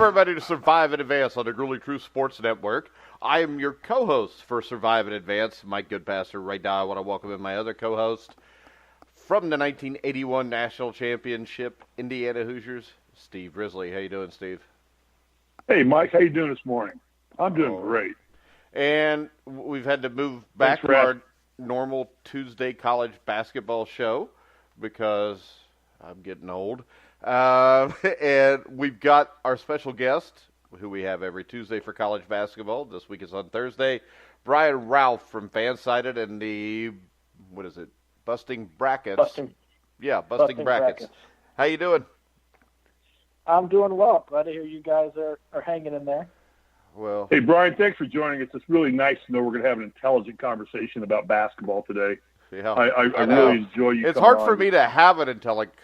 everybody to Survive in Advance on the Gruely True Sports Network. I am your co-host for Survive in Advance, Mike Goodpaster. Right now I want to welcome in my other co-host from the 1981 National Championship, Indiana Hoosiers, Steve Risley. How you doing, Steve? Hey, Mike. How you doing this morning? I'm doing great. And we've had to move back to our normal Tuesday college basketball show because I'm getting old. And we've got our special guest, who we have every Tuesday for college basketball. This week is on Thursday. Brian Rauf from Fansided and the, Busting Brackets. Busting Brackets. How you doing? I'm doing well. Glad to hear you guys are hanging in there. Well, hey, Brian, thanks for joining us. It's really nice to know we're going to have an intelligent conversation about basketball today. Yeah, I really enjoy you. It's hard for me to have an intelligent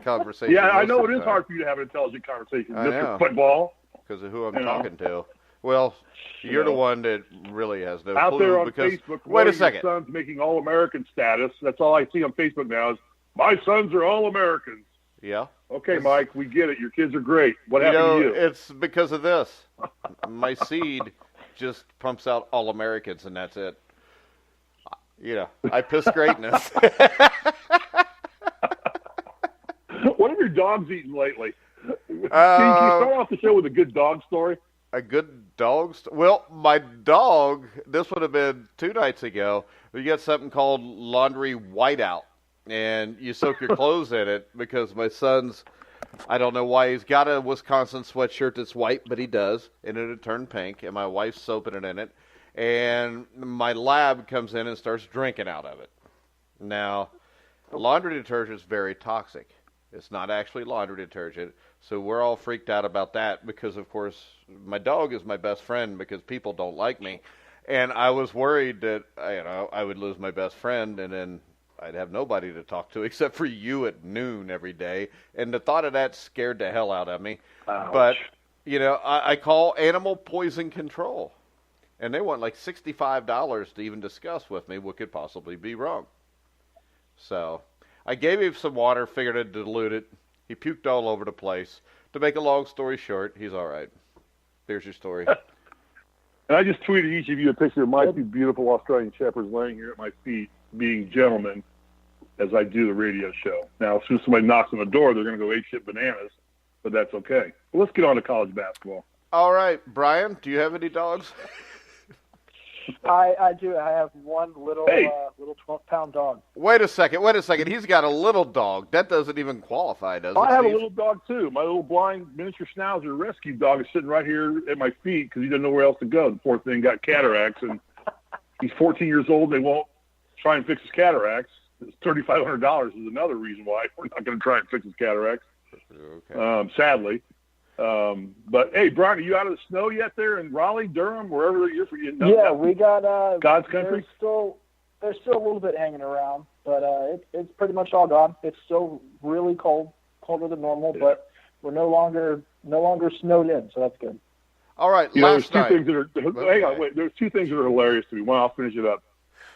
conversation. Yeah, I know it is hard for you to have an intelligent conversation. Mr. Football. Because of who I'm talking to. Well, you're the one that really has no out clue. There on because, Facebook, wait a second. Your son's making All-American status. That's all I see on Facebook now is, my sons are All-Americans. Yeah. Okay, Mike, we get it. Your kids are great. What happened to you? It's because of this. My seed just pumps out All-Americans, and that's it. I piss greatness. What have your dogs eaten lately? Can you start off the show with a good dog story? A good dog story? Well, my dog, this would have been 2 nights ago, we got something called laundry whiteout. And you soak your clothes in it because my son's, I don't know why, he's got a Wisconsin sweatshirt that's white, but he does, and it had turned pink, and my wife's soaping it in it. And my lab comes in and starts drinking out of it. Now, laundry detergent is very toxic. It's not actually laundry detergent, so we're all freaked out about that because, of course, my dog is my best friend because people don't like me. And I was worried that, I would lose my best friend and then I'd have nobody to talk to except for you at noon every day. And the thought of that scared the hell out of me. Ouch. But, I call Animal Poison Control. And they want like $65 to even discuss with me what could possibly be wrong. So I gave him some water, figured I'd dilute it. He puked all over the place. To make a long story short, he's all right. There's your story. And I just tweeted each of you a picture of my 2 beautiful Australian Shepherds laying here at my feet, being gentlemen, as I do the radio show. Now, as soon as somebody knocks on the door, they're going to go apeshit bananas, but that's okay. Well, let's get on to college basketball. All right, Brian, do you have any dogs? I do. I have one little 12-pound dog. Wait a second. He's got a little dog. That doesn't even qualify, does it? I have a little dog, too. My little blind miniature schnauzer rescue dog is sitting right here at my feet because he doesn't know where else to go. The poor thing got cataracts, and he's 14 years old. They won't try and fix his cataracts. It's $3,500 is another reason why we're not going to try and fix his cataracts, sadly. But, hey, Brian, are you out of the snow yet there in Raleigh, Durham, wherever you're from? Yeah, we got God's country? There's still a little bit hanging around, but it's pretty much all gone. It's still really cold, colder than normal, but we're no longer snowed in, so that's good. All right, there's 2 things that are there's 2 things that are hilarious to me. One, I'll finish it up.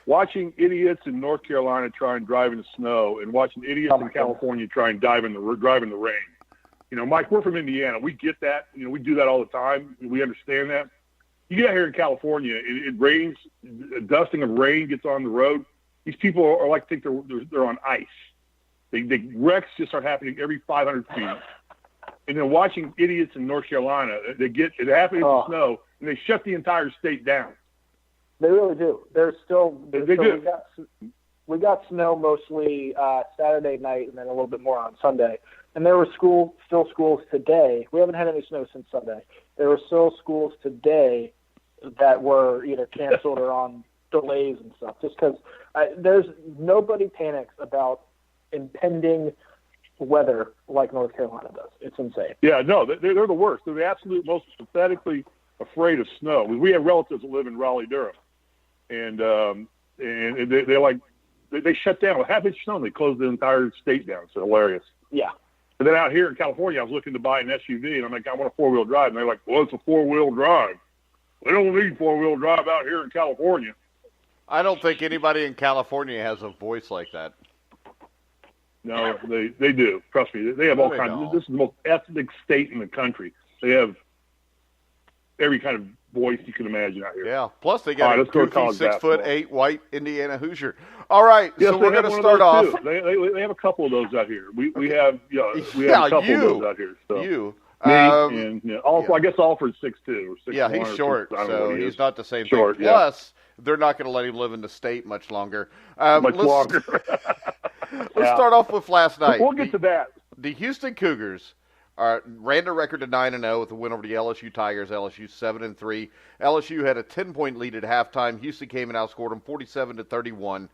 Watching idiots in North Carolina try and drive in the snow and watching idiots in California try and drive in the rain. Mike, we're from Indiana. We get that. We do that all the time. We understand that. You get out here in California, it rains, a dusting of rain gets on the road. These people are like, think they're on ice. The wrecks just start happening every 500 feet. And then watching idiots in North Carolina, it happens in the snow, and they shut the entire state down. They really do. They do. We got snow mostly Saturday night and then a little bit more on Sunday. And there were still schools today. We haven't had any snow since Sunday. There were still schools today that were either canceled or on delays and stuff. Just because there's nobody panics about impending weather like North Carolina does. It's insane. Yeah, no, they're the worst. They're the absolute most pathetically afraid of snow. We have relatives that live in Raleigh, Durham, and they shut down. With half inch snow, they closed the entire state down. It's hilarious. Yeah. And then out here in California, I was looking to buy an SUV, and I'm like, I want a 4-wheel drive. And they're like, well, it's a 4-wheel drive. We don't need 4-wheel drive out here in California. I don't think anybody in California has a voice like that. No, they do. Trust me. They have all kinds. This is the most ethnic state in the country. They have every kind of voice you can imagine out here. Yeah. Plus, they got a goofy college 6'8" white Indiana Hoosier. All right. Yes, so we're going to start off. They have a couple of those out here. We have we have a couple of those out here. So. Me and I guess Alfred's 6'2" or 6'1". Yeah, he's short, so he's not the same short, thing. Plus, they're not going to let him live in the state much longer. Longer. Let's start off with last night. We'll get to that. The Houston Cougars ran their record to 9-0 with a win over the LSU Tigers. LSU 7-3. LSU had a 10-point lead at halftime. Houston came and outscored them 47-31.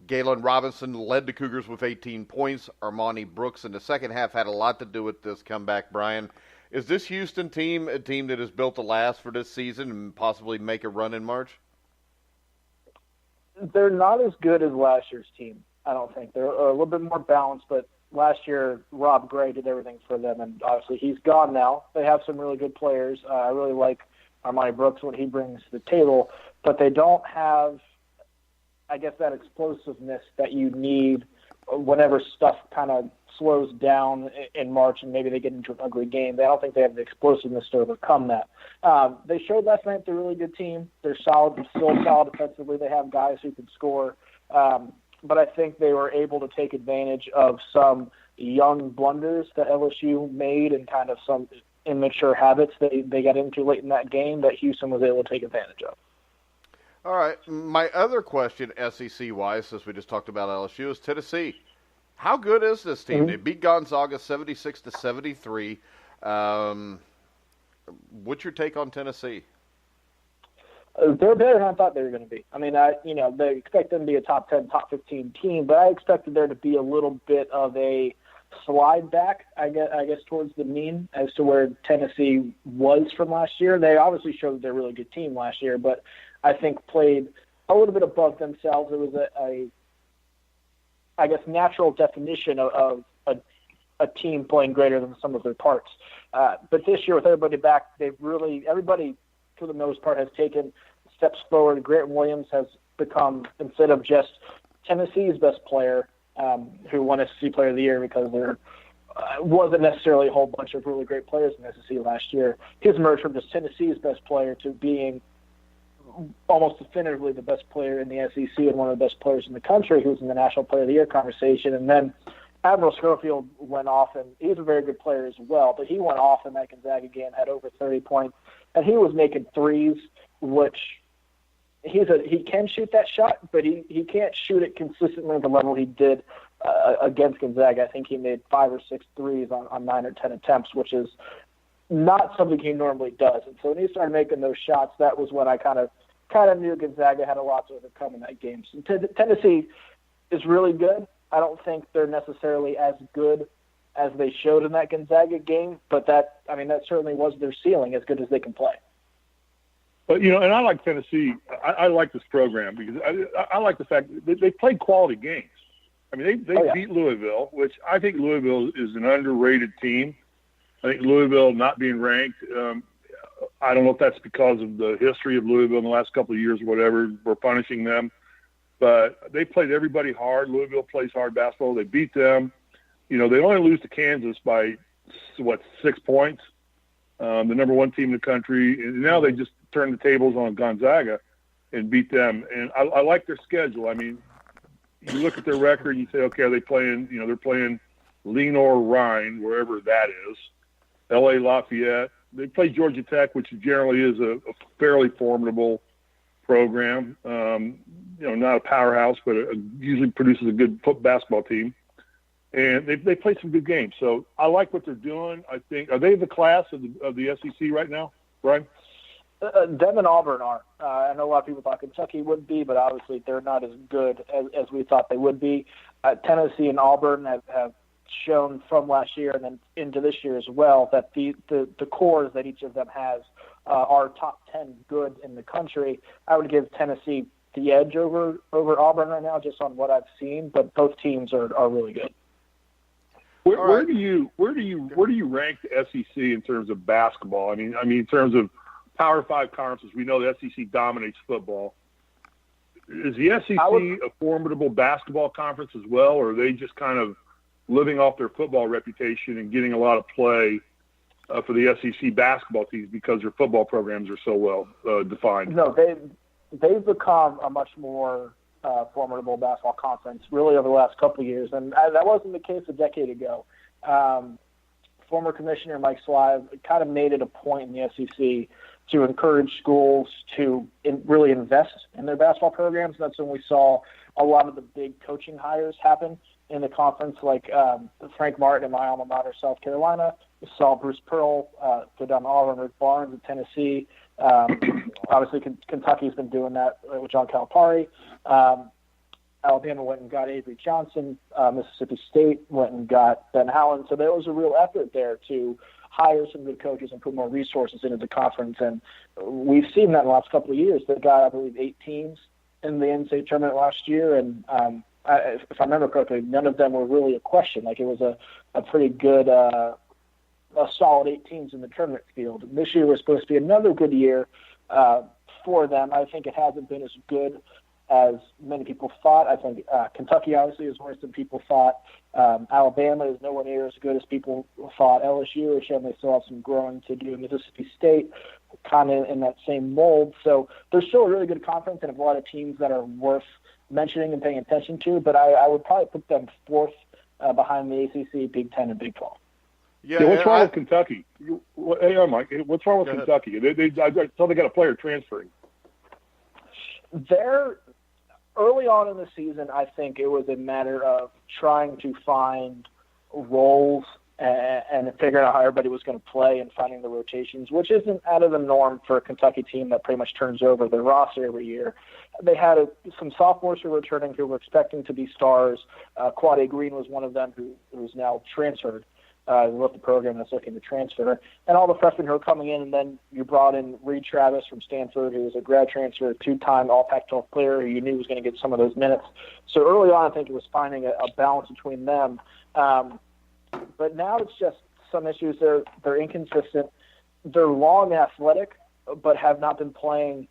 Galen Robinson led the Cougars with 18 points. Armani Brooks in the second half had a lot to do with this comeback, Brian. Is this Houston team a team that is built to last for this season and possibly make a run in March? They're not as good as last year's team, I don't think. They're a little bit more balanced, but last year Rob Gray did everything for them, and obviously he's gone now. They have some really good players. I really like Armani Brooks, what he brings to the table, but they don't have, I guess, that explosiveness that you need whenever stuff kind of slows down in March and maybe they get into an ugly game. I don't think they have the explosiveness to overcome that. They showed last night they're a really good team. They're solid, still solid defensively. They have guys who can score. But I think they were able to take advantage of some young blunders that LSU made and kind of some immature habits they got into late in that game that Houston was able to take advantage of. All right. My other question, SEC-wise, since we just talked about LSU, is Tennessee. How good is this team? Mm-hmm. They beat Gonzaga 76-73. What's your take on Tennessee? They're better than I thought they were going to be. I mean, they expect them to be a top 10, top 15 team, but I expected there to be a little bit of a slide back, I guess, towards the mean as to where Tennessee was from last year. They obviously showed that they're a really good team last year, but I think played a little bit above themselves. It was I guess, natural definition of a team playing greater than some of their parts. But this year with everybody back, everybody for the most part has taken steps forward. Grant Williams has become, instead of just Tennessee's best player, who won SEC Player of the Year because there wasn't necessarily a whole bunch of really great players in SEC last year. He's emerged from just Tennessee's best player to being almost definitively the best player in the SEC and one of the best players in the country who's in the National Player of the Year conversation. And then Admiral Schofield went off, and he's a very good player as well, but he went off in that Gonzaga game, had over 30 points, and he was making threes, which he can shoot that shot, but he can't shoot it consistently at the level he did against Gonzaga. I think he made 5 or 6 threes on 9 or 10 attempts, which is not something he normally does. And so when he started making those shots, that was when I kind of knew Gonzaga had a lot to overcome in that game. So Tennessee is really good. I don't think they're necessarily as good as they showed in that Gonzaga game, but that certainly was their ceiling, as good as they can play. But, and I like Tennessee. I like this program because I like the fact that they played quality games. I mean, they beat Louisville, which I think Louisville is an underrated team. I think Louisville not being ranked, I don't know if that's because of the history of Louisville in the last couple of years or whatever. We're punishing them. But they played everybody hard. Louisville plays hard basketball. They beat them. They only lose to Kansas by, 6 points, the number one team in the country. And now they just turn the tables on Gonzaga and beat them. And I like their schedule. I mean, you look at their record and you say, okay, are they playing, they're playing Lenoir-Rhine, wherever that is, L.A. Lafayette. They play Georgia Tech, which generally is a fairly formidable program. Not a powerhouse, but usually produces a good basketball team. And they play some good games. So I like what they're doing. I think, are they the class of the SEC right now, Brian? Them and Auburn are. I know a lot of people thought Kentucky would be, but obviously they're not as good as we thought they would be. Tennessee and Auburn have shown from last year and then into this year as well that the cores that each of them has are top 10 good in the country. I would give Tennessee the edge over Auburn right now, just on what I've seen, but both teams are really good. Where do you rank the SEC in terms of basketball? I mean in terms of Power 5 conferences, we know the SEC dominates football. Is the SEC a formidable basketball conference as well, or are they just kind of living off their football reputation and getting a lot of play for the SEC basketball teams because their football programs are so well defined. No, they've become a much more formidable basketball conference really over the last couple of years, and that wasn't the case a decade ago. Former Commissioner Mike Slive kind of made it a point in the SEC to encourage schools to really invest in their basketball programs. That's when we saw a lot of the big coaching hires happen in the conference, like Frank Martin in my alma mater, South Carolina. We saw Bruce Pearl go down to Auburn, Rick Barnes in Tennessee. Obviously, Kentucky's been doing that with John Calipari. Alabama went and got Avery Johnson. Mississippi State went and got Ben Allen. So there was a real effort there to hire some good coaches and put more resources into the conference. And we've seen that in the last couple of years. They got, I believe, 8 teams in the NCAA tournament last year. And if I remember correctly, none of them were really a question. Like, it was a pretty good, a solid 8 teams in the tournament field. And this year was supposed to be another good year for them. I think it hasn't been as good as many people thought. I think Kentucky obviously is worse than people thought. Alabama is nowhere near as good as people thought. LSU is showing they still have some growing to do. Mississippi State kind of in that same mold. So there's still a really good conference and a lot of teams that are worth mentioning and paying attention to, but I would probably put them 4th behind the ACC, Big Ten, and Big 12. Yeah, what's wrong with Kentucky? Hey, Mike, what's wrong with Kentucky? I saw they got a player transferring. Early on in the season, I think it was a matter of trying to find roles and figuring out how everybody was going to play and finding the rotations, which isn't out of the norm for a Kentucky team that pretty much turns over their roster every year. They had some sophomores who were returning who were expecting to be stars. Quade Green was one of them who's now transferred. Left the program and is looking to transfer. And all the freshmen who are coming in, and then you brought in Reed Travis from Stanford, who was a grad transfer, 2-time All-Pac-12 player who you knew was going to get some of those minutes. So early on, I think it was finding a balance between them. But now it's just some issues. They're inconsistent. They're long and athletic, but have not been playing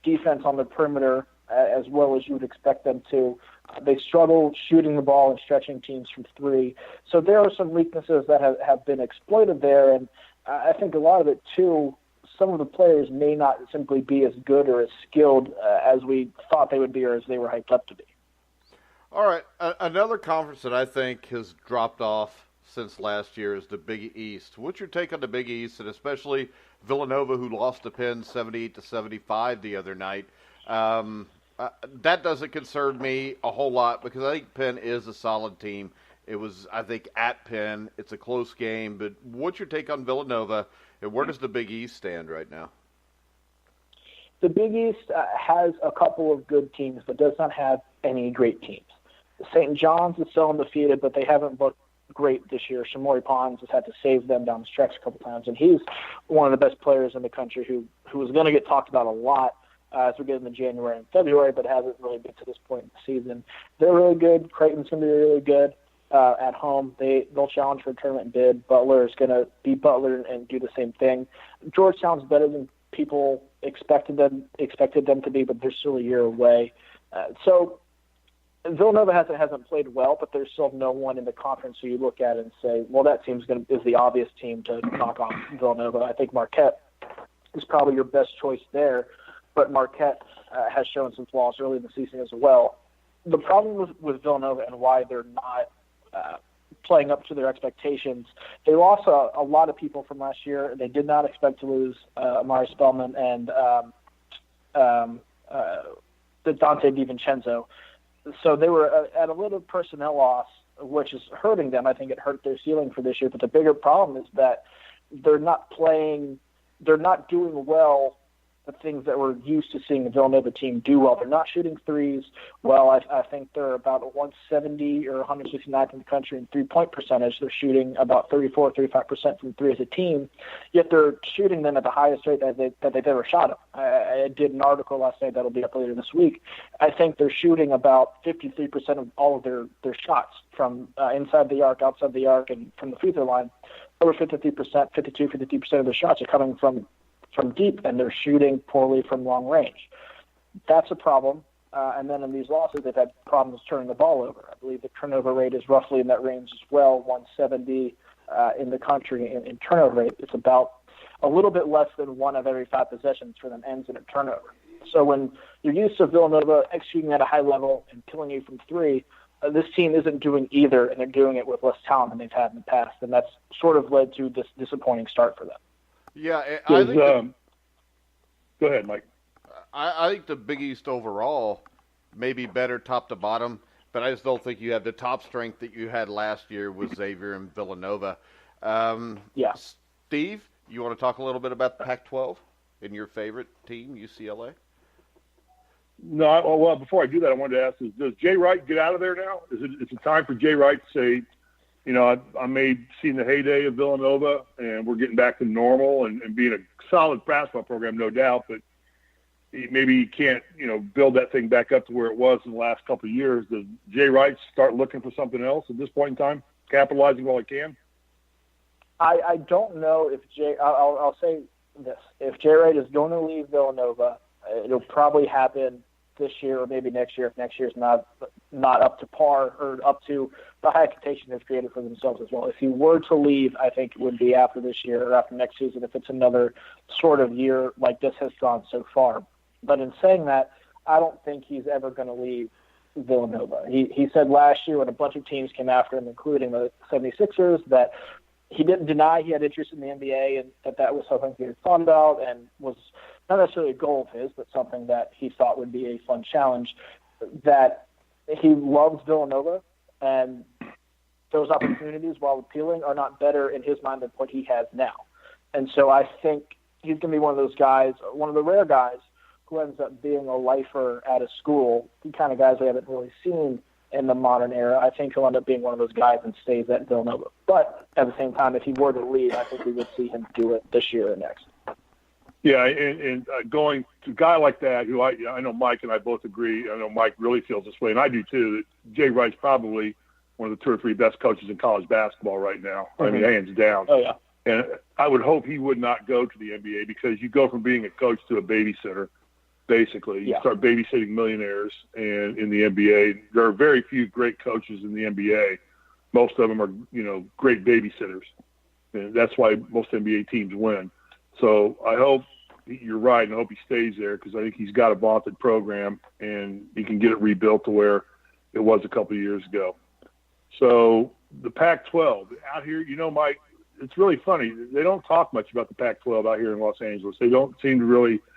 defense on the perimeter as well as you would expect them to. They struggle shooting the ball and stretching teams from 3. So there are some weaknesses that have been exploited there, and I think a lot of it, too, some of the players may not simply be as good or as skilled as we thought they would be or as they were hyped up to be. All right, another conference that I think has dropped off since last year is the Big East. What's your take on the Big East, and especially Villanova, who lost to Penn 78-75 the other night? That doesn't concern me a whole lot because I think Penn is a solid team. It was, I think, at Penn. It's a close game. But what's your take on Villanova, and where does the Big East stand right now? The Big East has a couple of good teams, but does not have any great teams. St. John's is still undefeated, but they haven't looked great this year. Shamori Pons has had to save them down the stretch a couple times, and he's one of the best players in the country who is going to get talked about a lot as we get into January and February, but hasn't really been to this point in the season. They're really good. Creighton's going to be really good at home. They'll challenge for a tournament bid. Butler is going to be Butler and do the same thing. Georgetown's better than people expected them to be, but they're still a year away. So Villanova hasn't played well, but there's still no one in the conference who you look at and say, well, that team is the obvious team to knock off Villanova. I think Marquette is probably your best choice there. But Marquette has shown some flaws early in the season as well. The problem with Villanova and why they're not playing up to their expectations, they lost a lot of people from last year. They did not expect to lose Amari Spellman and Dante DiVincenzo. So they were at a little personnel loss, which is hurting them. I think it hurt their ceiling for this year. But the bigger problem is that they're not doing well the things that we're used to seeing the Villanova team do well. They're not shooting threes well. I think they're about 170 or 169th in the country in three-point percentage. They're shooting about 34-35% from 3 as a team, yet they're shooting them at the highest rate that they've ever shot them. I did an article last night that'll be up later this week. I think they're shooting about 53% of all of their shots from inside the arc, outside the arc, and from the free throw line. Over 53% of the shots are coming from deep, and they're shooting poorly from long range. That's a problem. And then in these losses, they've had problems turning the ball over. I believe the turnover rate is roughly in that range as well, 170 in the country in turnover rate. It's about a little bit less than 1 of every 5 possessions for them ends in a turnover. So when you're used to Villanova executing at a high level and killing you from 3, this team isn't doing either, and they're doing it with less talent than they've had in the past, and that's sort of led to this disappointing start for them. Yeah, I think go ahead, Mike. I think the Big East overall may be better top to bottom, but I just don't think you have the top strength that you had last year with Xavier and Villanova. Yeah. Steve, you want to talk a little bit about the Pac-12 and your favorite team, UCLA? No, well, before I do that, I wanted to ask: does Jay Wright get out of there now? Is it time for Jay Wright to say, I may seen the heyday of Villanova, and we're getting back to normal and being a solid basketball program, no doubt, but maybe you can't, build that thing back up to where it was in the last couple of years. Does Jay Wright start looking for something else at this point in time, capitalizing while he can? I don't know if I'll say this: if Jay Wright is going to leave Villanova, it'll probably happen this year or maybe next year if next year's not up to par or up to the high expectation they've created for themselves as well. If he were to leave, I think it would be after this year or after next season if it's another sort of year like this has gone so far. But in saying that, I don't think he's ever going to leave Villanova. He said last year when a bunch of teams came after him, including the 76ers, that he didn't deny he had interest in the NBA and that was something he had thought about and was not necessarily a goal of his, but something that he thought would be a fun challenge, that he loves Villanova, and those opportunities, while appealing, are not better in his mind than what he has now. And so I think he's going to be one of those guys, one of the rare guys who ends up being a lifer at a school, the kind of guys we haven't really seen in the modern era. I think he'll end up being one of those guys and stays at Villanova. But at the same time, if he were to leave, I think we would see him do it this year or next. Yeah, and going to a guy like that, who I know Mike and I both agree, I know Mike really feels this way, and I do too, that Jay Wright's probably one of the 2 or 3 best coaches in college basketball right now. Mm-hmm. I mean, hands down. Oh, yeah. And I would hope he would not go to the NBA because you go from being a coach to a babysitter, basically. You start babysitting millionaires, and in the NBA, there are very few great coaches in the NBA. Most of them are, great babysitters. And that's why most NBA teams win. So I hope you're right, and I hope he stays there because I think he's got a vaunted program, and he can get it rebuilt to where it was a couple of years ago. So the Pac-12 out here, Mike, it's really funny. They don't talk much about the Pac-12 out here in Los Angeles. They don't seem to really –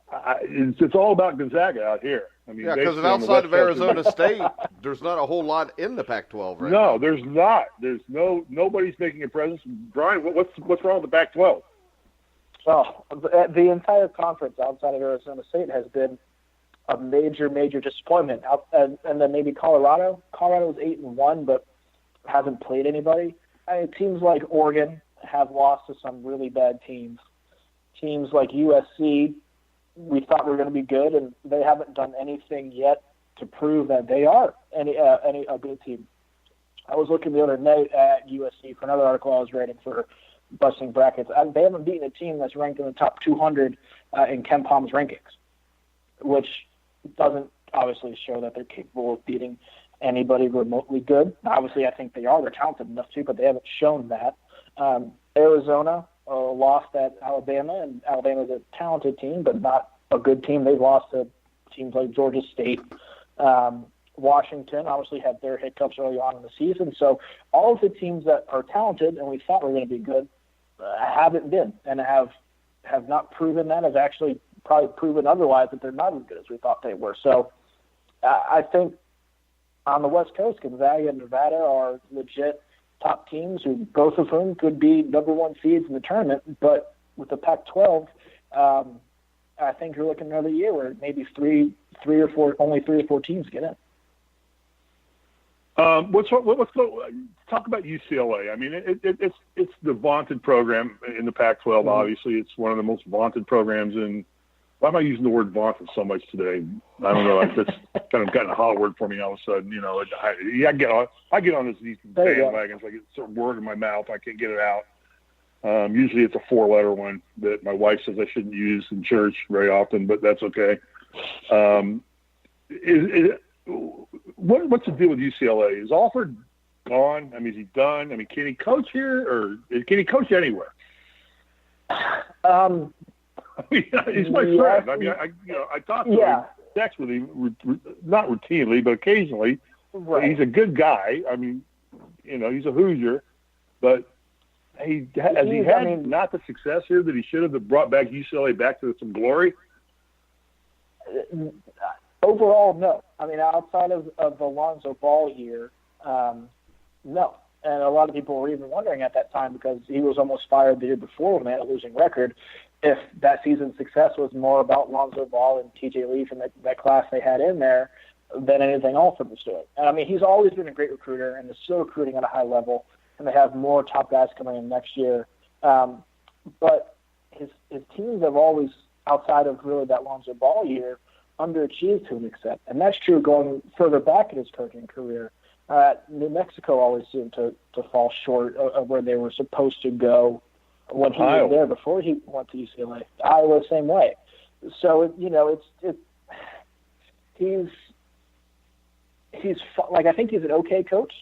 it's all about Gonzaga out here. Yeah, because outside of Arizona State, there's not a whole lot in the Pac-12 right now. No, there's not. There's nobody's making a presence. Brian, what's wrong with the Pac-12? Well, the entire conference outside of Arizona State has been a major, major disappointment. And then maybe Colorado. Colorado was 8-1, but hasn't played anybody. It seems like Oregon have lost to some really bad teams. Teams like USC, we thought were going to be good, and they haven't done anything yet to prove that they are a good team. I was looking the other night at USC for another article I was writing for Busting Brackets. They haven't beaten a team that's ranked in the top 200 in Ken Palm's rankings, which doesn't obviously show that they're capable of beating anybody remotely good. Obviously, I think they are. They're talented enough to, but they haven't shown that. Arizona lost at Alabama, and Alabama's a talented team, but not a good team. They've lost to teams like Georgia State. Washington obviously had their hiccups early on in the season. So all of the teams that are talented and we thought were going to be good haven't been and have not proven that, have actually probably proven otherwise that they're not as good as we thought they were. So I think on the West Coast, Gonzaga and Nevada are legit top teams, who both of whom could be number 1 seeds in the tournament. But with the Pac-12, I think you're looking another year where maybe only 3 or 4 teams get in. Let's talk about UCLA. I mean, it's the vaunted program in the Pac-12. Obviously, it's one of the most vaunted programs in. Why am I using the word vaunted so much today? I don't know. That's kind of gotten a hot word for me all of a sudden. I get on these bandwagons. Like it's a word in my mouth. I can't get it out. Usually it's a 4-letter one that my wife says I shouldn't use in church very often, but that's okay. What's the deal with UCLA? Is Alford gone? I mean, is he done? I mean, can he coach here, or can he coach anywhere? I mean, he's my friend. I mean, I talk to him, text with him, not routinely, but occasionally. Right. He's a good guy. I mean, he's a Hoosier, but has he had not the success here that he should have brought back UCLA back to some glory? Overall, no. I mean, outside of the Lonzo Ball year, no. And a lot of people were even wondering at that time, because he was almost fired the year before when they had a losing record, if that season's success was more about Lonzo Ball and TJ Leaf and that class they had in there than anything else that was doing. And I mean, he's always been a great recruiter and is still recruiting at a high level, and they have more top guys coming in next year. But his teams have always, outside of really that Lonzo Ball year, underachieved to an extent. And that's true going further back in his coaching career. New Mexico always seemed to fall short of where they were supposed to go when he was there before he went to UCLA. Iowa, same way. So, he's like, I think he's an okay coach,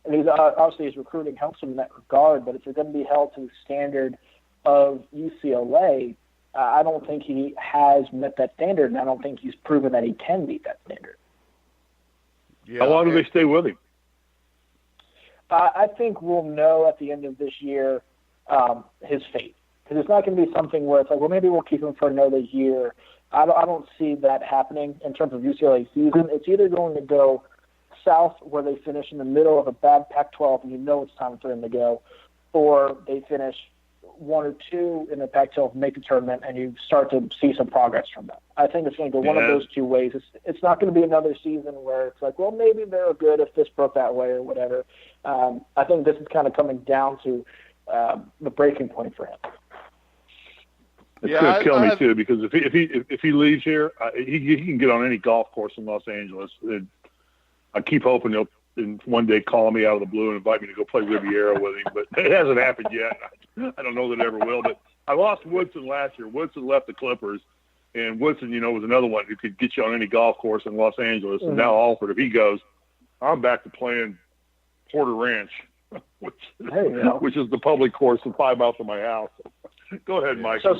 and he's obviously his recruiting helps him in that regard. But if you're going to be held to the standard of UCLA, I don't think he has met that standard, and I don't think he's proven that he can meet that standard. Yeah, how long do they stay with him? I think we'll know at the end of this year his fate, because it's not going to be something where it's like, well, maybe we'll keep him for another year. I don't see that happening in terms of UCLA season. It's either going to go south, where they finish in the middle of a bad Pac-12 and it's time for them to go, or they finish 1 or 2 in the Pac-12, make the tournament, and you start to see some progress from them. I think it's going to go one of those two ways. It's not going to be another season where it's like, well, maybe they're good if this broke that way or whatever. I think this is kind of coming down to the breaking point for him. It's going to kill me too, because if he leaves here, he can get on any golf course in Los Angeles. I keep hoping he'll one day call me out of the blue and invite me to go play Riviera with him, but it hasn't happened yet. I don't know that it ever will. But I lost Woodson last year. Woodson left the Clippers, and Woodson, was another one who could get you on any golf course in Los Angeles. And now Alford, if he goes, I'm back to playing Porter Ranch, which is the public course 5 miles from my house. Go ahead, Mike. So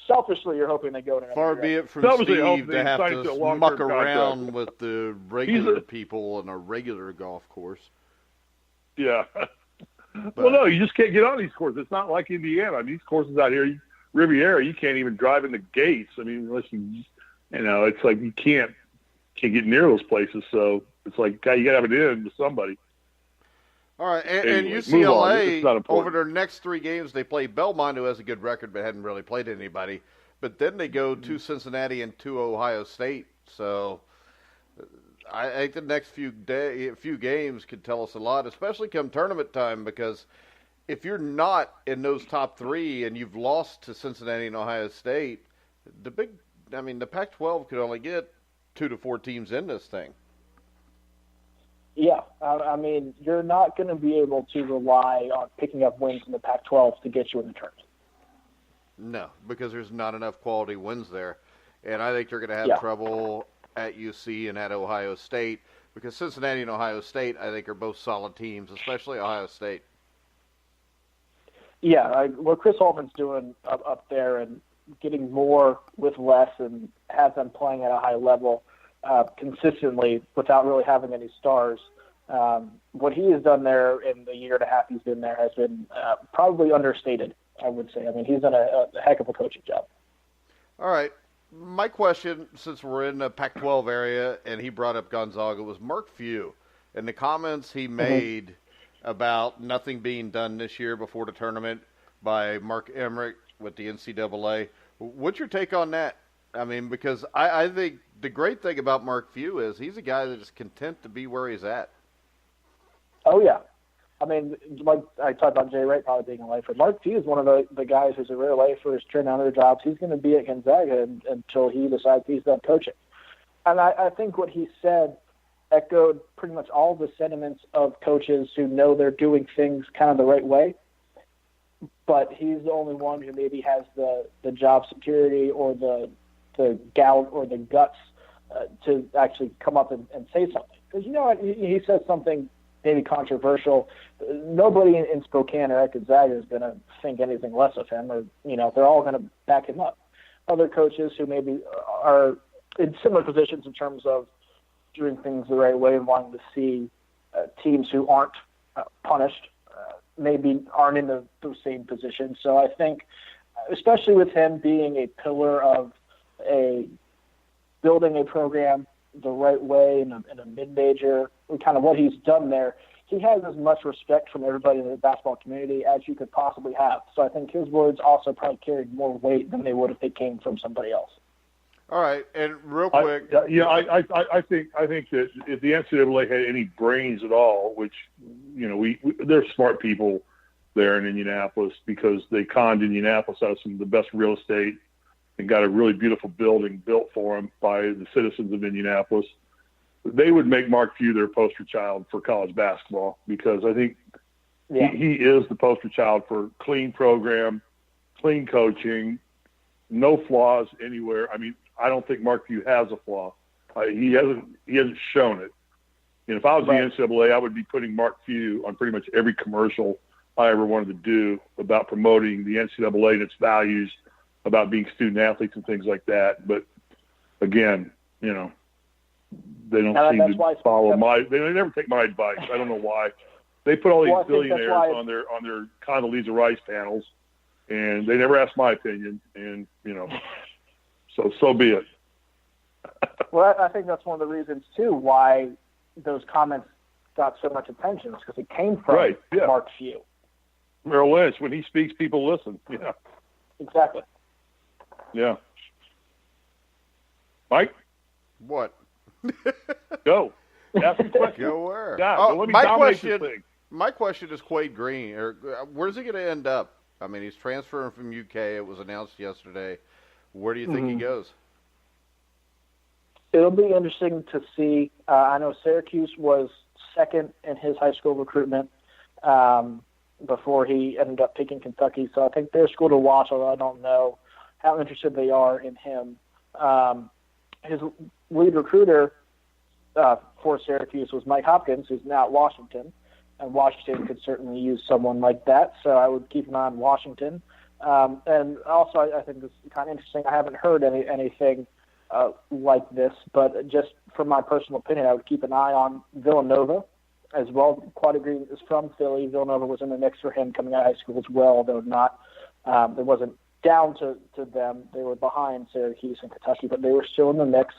selfishly, you're hoping they go to far be it from Steve to have to muck around with the regular people on a regular golf course. Yeah. Well, no, you just can't get on these courses. It's not like Indiana. I mean, these courses out here, Riviera, you can't even drive in the gates. I mean, unless it's like you can't get near those places. So it's like you got to have it in with somebody. All right, and UCLA, over their next 3 games, they play Belmont, who has a good record but hadn't really played anybody. But then they go to Cincinnati and to Ohio State. So I think the next few games could tell us a lot, especially come tournament time, because if you're not in those top 3 and you've lost to Cincinnati and Ohio State, the Pac-12 could only get 2 to 4 teams in this thing. Yeah, I mean, you're not going to be able to rely on picking up wins in the Pac-12 to get you in the tournament. No, because there's not enough quality wins there. And I think you're going to have trouble at UC and at Ohio State, because Cincinnati and Ohio State, I think, are both solid teams, especially Ohio State. Yeah, what Chris Holtman's doing up there and getting more with less and have them playing at a high level consistently without really having any stars. What he has done there in the year and a half he's been there has been probably understated, I would say. I mean, he's done a heck of a coaching job. All right. My question, since we're in the Pac-12 area, and he brought up Gonzaga, was Mark Few and the comments he made about nothing being done this year before the tournament by Mark Emmert with the NCAA. What's your take on that? I mean, because I think the great thing about Mark Few is he's a guy that is content to be where he's at. Oh, yeah. I mean, like I talked about Jay Wright probably being a lifer. Mark Few is one of the guys who's a real lifer, who's turned down other jobs. He's going to be at Gonzaga until he decides he's done coaching. And I think what he said echoed pretty much all the sentiments of coaches who know they're doing things kind of the right way. But he's the only one who maybe has the job security or the gout or the guts to actually come up and say something. Because, he said something maybe controversial. Nobody in Spokane or at Gonzaga is going to think anything less of him, or they're all going to back him up. Other coaches who maybe are in similar positions in terms of doing things the right way and wanting to see teams who aren't punished maybe aren't in the same position. So I think, especially with him being a pillar of building a program the right way in a mid-major, kind of what he's done there, he has as much respect from everybody in the basketball community as you could possibly have. So I think his words also probably carried more weight than they would if they came from somebody else. All right, and real quick. I think that if the NCAA had any brains at all, which they're smart people there in Indianapolis because they conned Indianapolis out of some of the best real estate and got a really beautiful building built for them by the citizens of Indianapolis. They would make Mark Few their poster child for college basketball because I think he is the poster child for clean program, clean coaching, no flaws anywhere. I mean, I don't think Mark Few has a flaw. He hasn't shown it. And if I was the NCAA, I would be putting Mark Few on pretty much every commercial I ever wanted to do about promoting the NCAA and its values, about being student athletes and things like that. But again, they don't seem to follow they never take my advice. I don't know why. They put all these billionaires on their Condoleezza Rice panels, and they never ask my opinion. And so be it. Well, I think that's one of the reasons too why those comments got so much attention, is because it came from Mark Few. Merrill Lynch, when he speaks, people listen. Yeah. Exactly. Yeah. Mike? What? Go. Ask the question. Go where? God, let me dominate this thing. My question is Quade Green. Where's he going to end up? I mean, he's transferring from UK. It was announced yesterday. Where do you think he goes? It'll be interesting to see. I know Syracuse was second in his high school recruitment before he ended up picking Kentucky. So I think they're a school to watch, although I don't know how interested they are in him. His lead recruiter for Syracuse was Mike Hopkins, who's now at Washington, and Washington could certainly use someone like that. So I would keep an eye on Washington. And also, I think this is kind of interesting. I haven't heard anything like this, but just from my personal opinion, I would keep an eye on Villanova as well. Quade Green is from Philly. Villanova was in the mix for him coming out of high school as well, although not. It wasn't down to them. They were behind Syracuse and Kentucky, but they were still in the mix.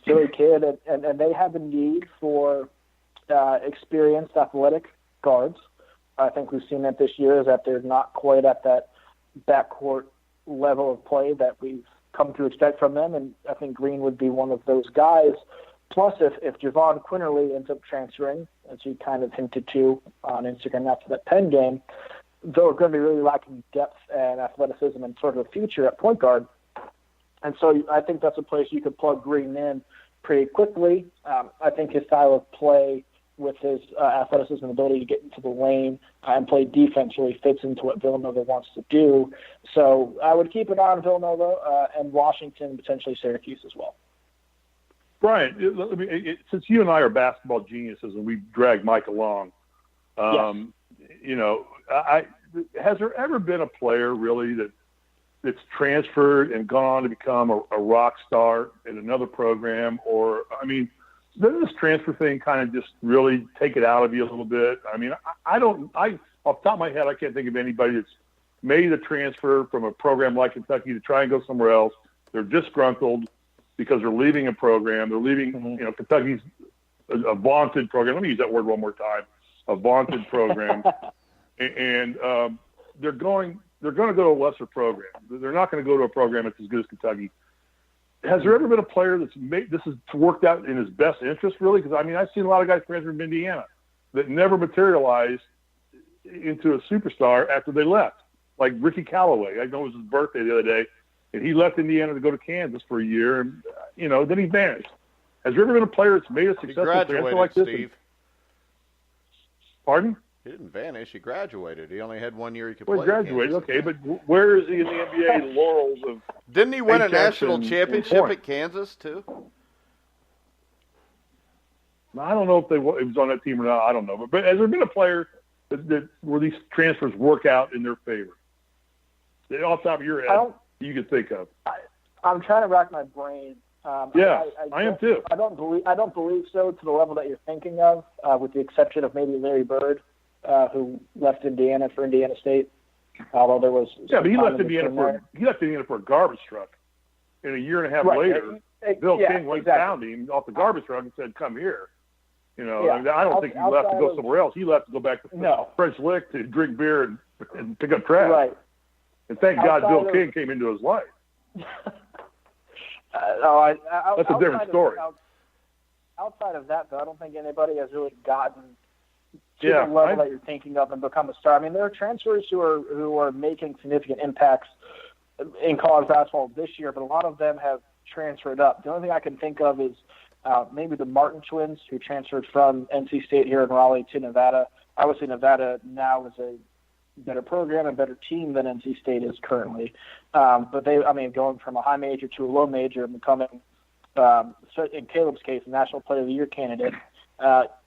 Philly kid, and they have a need for experienced athletic guards. I think we've seen that this year, is that they're not quite at that backcourt level of play that we've come to expect from them, and I think Green would be one of those guys. Plus, if Javon Quinterly ends up transferring, as he kind of hinted to on Instagram after that Penn game, they're going to be really lacking depth and athleticism and sort of a future at point guard. And so I think that's a place you could plug Green in pretty quickly. I think his style of play with his athleticism and ability to get into the lane and play defense really fits into what Villanova wants to do. So I would keep an eye on Villanova and Washington, potentially Syracuse as well. Brian, since you and I are basketball geniuses and we drag Mike along, has there ever been a player really that's transferred and gone on to become a rock star in another program? Or, I mean, doesn't this transfer thing kind of just really take it out of you a little bit? I mean, off the top of my head, I can't think of anybody that's made a transfer from a program like Kentucky to try and go somewhere else. They're disgruntled because they're leaving a program. They're leaving, Kentucky's a vaunted program. Let me use that word one more time, a vaunted program. and they're going to go to a lesser program. They're not going to go to a program that's as good as Kentucky. Has there ever been a player that's made this has worked out in his best interest, really? Because, I mean, I've seen a lot of guys transfer from Indiana that never materialized into a superstar after they left, like Ricky Callaway. I know it was his birthday the other day, and he left Indiana to go to Kansas for a year, and, then he vanished. Has there ever been a player that's made a successful transfer like this? Steve. Pardon? He didn't vanish. He graduated. He only had 1 year he could play. He graduated, okay, but where is he in the NBA laurels of? Didn't he win a national championship at Kansas too? I don't know if it was on that team or not. I don't know. But has there been a player where these transfers work out in their favor? Off the top of your head, you could think of. I'm trying to rack my brain. I am too. I don't believe so to the level that you're thinking of, with the exception of maybe Larry Bird, who left Indiana for Indiana State. Although there was but he left Indiana for a garbage truck, and a year and a half later, Bill King went and found him off the garbage truck and said, "Come here." I don't think he left to go somewhere else. He left to go back to French Lick to drink beer and pick up trash. Right. And thank God Bill King came into his life. That's a different story. Outside of that, though, I don't think anybody has really gotten to the level that you're thinking of and become a star. I mean, there are transfers who are making significant impacts in college basketball this year, but a lot of them have transferred up. The only thing I can think of is maybe the Martin twins, who transferred from NC State here in Raleigh to Nevada. Obviously, Nevada now is a better program, a better team than NC State is currently. But going from a high major to a low major and becoming, in Caleb's case, a National Player of the Year candidate.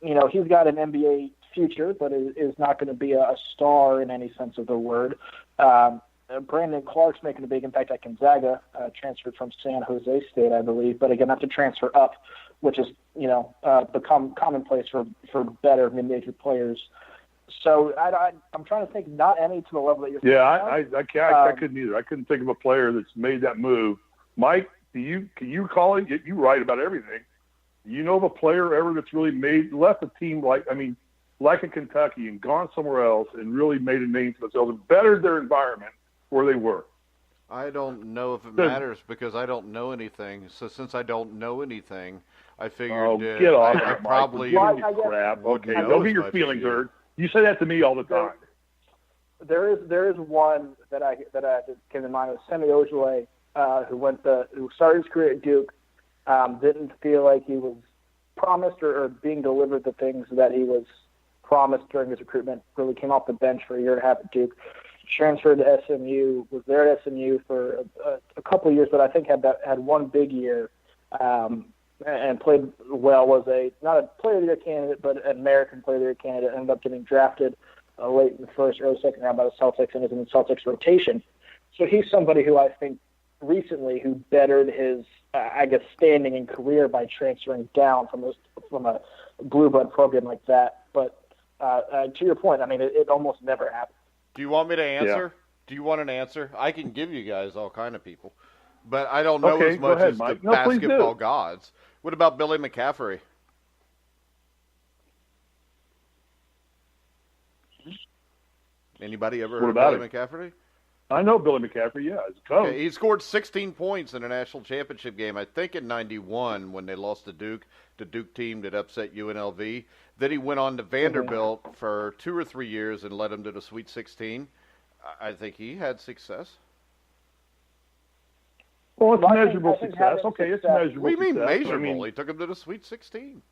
He's got an NBA future, but is not going to be a star in any sense of the word. Brandon Clark's making a big impact at Gonzaga, transferred from San Jose State, I believe. But again, that's a transfer up, which is, become commonplace for better mid-major players. So I'm trying to think, not any to the level that you're thinking. I couldn't either. I couldn't think of a player that's made that move. Mike, can you recall it? You write about everything. Do you know of a player ever that's really left a team like a Kentucky and gone somewhere else and really made a name for themselves and bettered their environment where they were? I don't know if it matters because I don't know anything. So since I don't know anything, I figured get off I probably crap. Okay, don't get your feelings hurt. You say that to me all the time. There is one that I came to mind. It was Semi Ojeleye, who started his career at Duke, didn't feel like he was promised or being delivered the things that he was promised during his recruitment. Really came off the bench for a year and a half at Duke. Transferred to SMU, was there at SMU for a couple of years, but I think had one big year and played well. Was not a Player of the Year candidate, but an American Player of the Year candidate. Ended up getting drafted late in the first, early second round by the Celtics and is in the Celtics rotation. So he's somebody who I think recently who bettered his, standing and career by transferring down from a blue blood program like that. But to your point, it almost never happens. Do you want me to answer? Yeah. Do you want an answer? I can give you guys all kind of people, but I don't know as much as the basketball gods. What about Billy McCaffrey? Anybody ever heard of Billy McCaffrey? I know Billy McCaffrey, yeah. He's a coach. Okay, he scored 16 points in a national championship game, I think in 91 when they lost to Duke, the Duke team that upset UNLV. Then he went on to Vanderbilt for 2 or 3 years and led them to the Sweet 16. I think he had success. Well, it's measurable success. Okay, it's measurable. What do you mean measurable? He took him to the Sweet 16.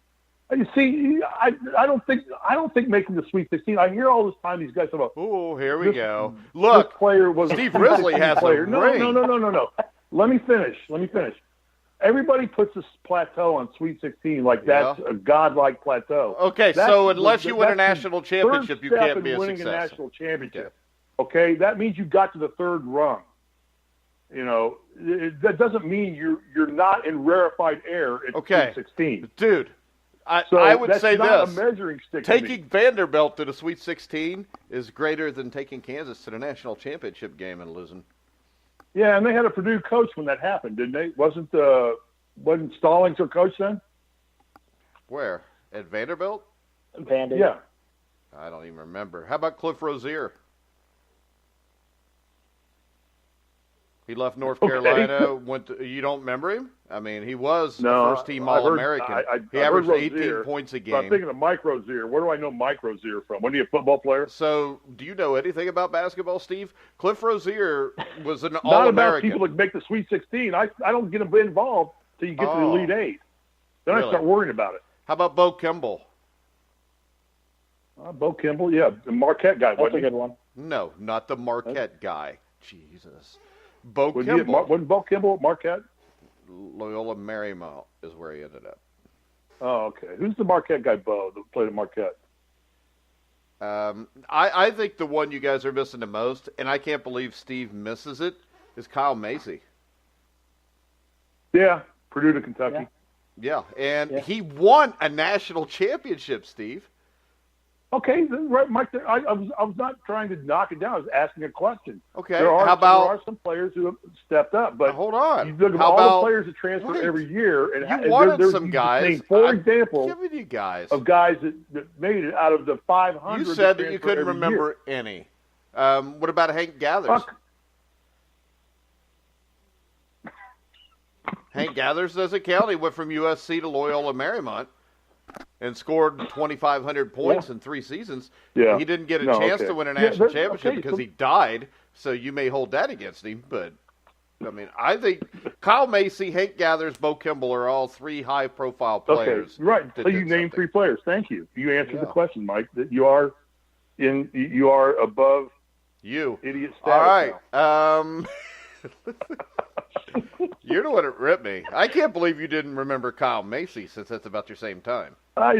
You see, I don't think making the Sweet 16. I hear all this time these guys talk about. Oh, here we go. Look, this player was Steve Risley has a ring. No. Let me finish. Everybody puts this plateau on Sweet 16 like that's a godlike plateau. Okay, so unless you win a national championship, you can't be a winning success. A national championship. Okay, that means you got to the third rung. That doesn't mean you're not in rarefied air at Sweet 16. Dude. I would say this. A measuring stick taking Vanderbilt to the Sweet 16 is greater than taking Kansas to the national championship game and losing. Yeah, and they had a Purdue coach when that happened, didn't they? Wasn't Stallings their coach then? Where? At Vanderbilt? Vandy. Yeah. I don't even remember. How about Cliff Rozier? He left North Carolina. You don't remember him? He was the first-team All-American. He averaged 18 points a game. I'm thinking of Mike Rozier. Where do I know Mike Rozier from? Wasn't he a football player? So, do you know anything about basketball, Steve? Cliff Rozier was an All-American. Not about people that make the Sweet 16. I don't get involved until you get to the Elite Eight. Then I start worrying about it. How about Bo Kimball? Bo Kimball, yeah. The Marquette guy. That's a good one. No, not the Marquette guy. Jesus. Bo Kimball. Wasn't Bo Kimball at Marquette? Loyola Marymount is where he ended up. Oh, okay. Who's the Marquette guy, Bo, that played at Marquette? I think the one you guys are missing the most, and I can't believe Steve misses it, is Kyle Macy. Yeah, Purdue to Kentucky. Yeah, and he won a national championship, Steve. Okay, right, Mike. I was not trying to knock it down. I was asking a question. Okay, there are some players who have stepped up, but hold on. You look at all the players that transfer every year, and you wanted some guys. For example, giving you guys of guys that made it out of the 500. You said that you couldn't remember any. What about Hank Gathers? Hank Gathers doesn't count. He went from USC to Loyola Marymount and scored 2,500 points in 3 seasons. Yeah. He didn't get a chance to win a national championship because he died, so you may hold that against him. But, I mean, I think Kyle Macy, Hank Gathers, Bo Kimball are all 3 high-profile players. Okay, right. So you named 3 players. Thank you. You answered the question, Mike, that you are above idiot status. All right. You're the one that ripped me. I can't believe you didn't remember Kyle Macy since that's about your same time. I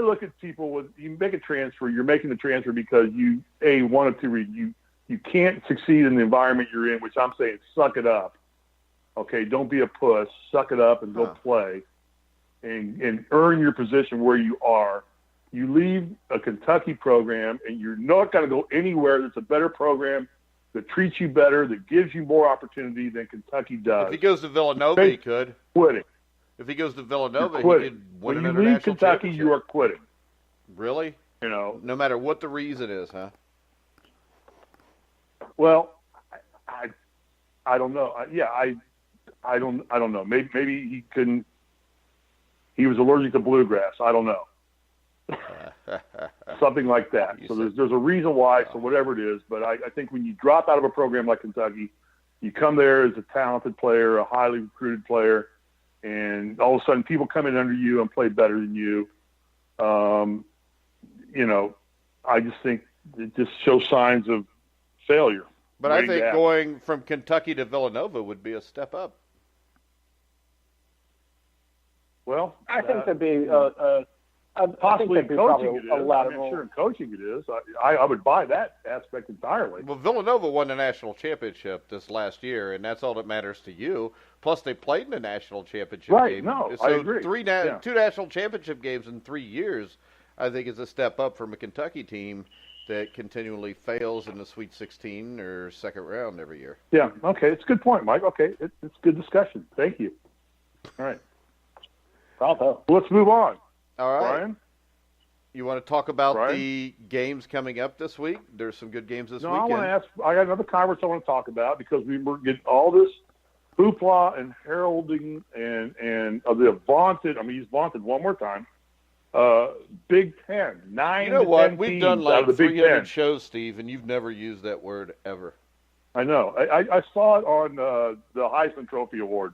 look at people with, you make a transfer, you're making the transfer because you, wanted to read. You can't succeed in the environment you're in, which I'm saying, suck it up. Okay, don't be a puss. Suck it up and go play and earn your position where you are. You leave a Kentucky program and you're not going to go anywhere that's a better program that treats you better, that gives you more opportunity than Kentucky does. If he goes to Villanova, he could. Quitting. If he goes to Villanova, he could win an international championship. When you leave Kentucky, you are quitting. Really? No matter what the reason is, huh? Well, I don't know. I don't know. Maybe he couldn't. He was allergic to bluegrass. I don't know. Something like that. So there's a reason why. So whatever it is, but I think when you drop out of a program like Kentucky, you come there as a talented player, a highly recruited player, and all of a sudden people come in under you and play better than you. I just think it just shows signs of failure. But I think going from Kentucky to Villanova would be a step up. Well, I think that'd be possibly in coaching it is. I'm sure in coaching it is. I would buy that aspect entirely. Well, Villanova won the national championship this last year, and that's all that matters to you. Plus, they played in the national championship game. No, so I agree. 2 national championship games in 3 years, I think, is a step up from a Kentucky team that continually fails in the Sweet 16 or second round every year. Yeah, okay. It's a good point, Mike. Okay, it's good discussion. Thank you. All right. Bravo. Let's move on. All right. Brian? You want to talk about the games coming up this week? There's some good games this weekend. I want to ask. I got another conference I want to talk about because we were getting all this hoopla and heralding and of the vaunted. I'm going to use vaunted one more time. Big Ten, 9 You know to what? 10 We've teams done like out of the Big 300 Ten. shows, Steve, and you've never used that word ever. I know. I saw it on the Heisman Trophy Award.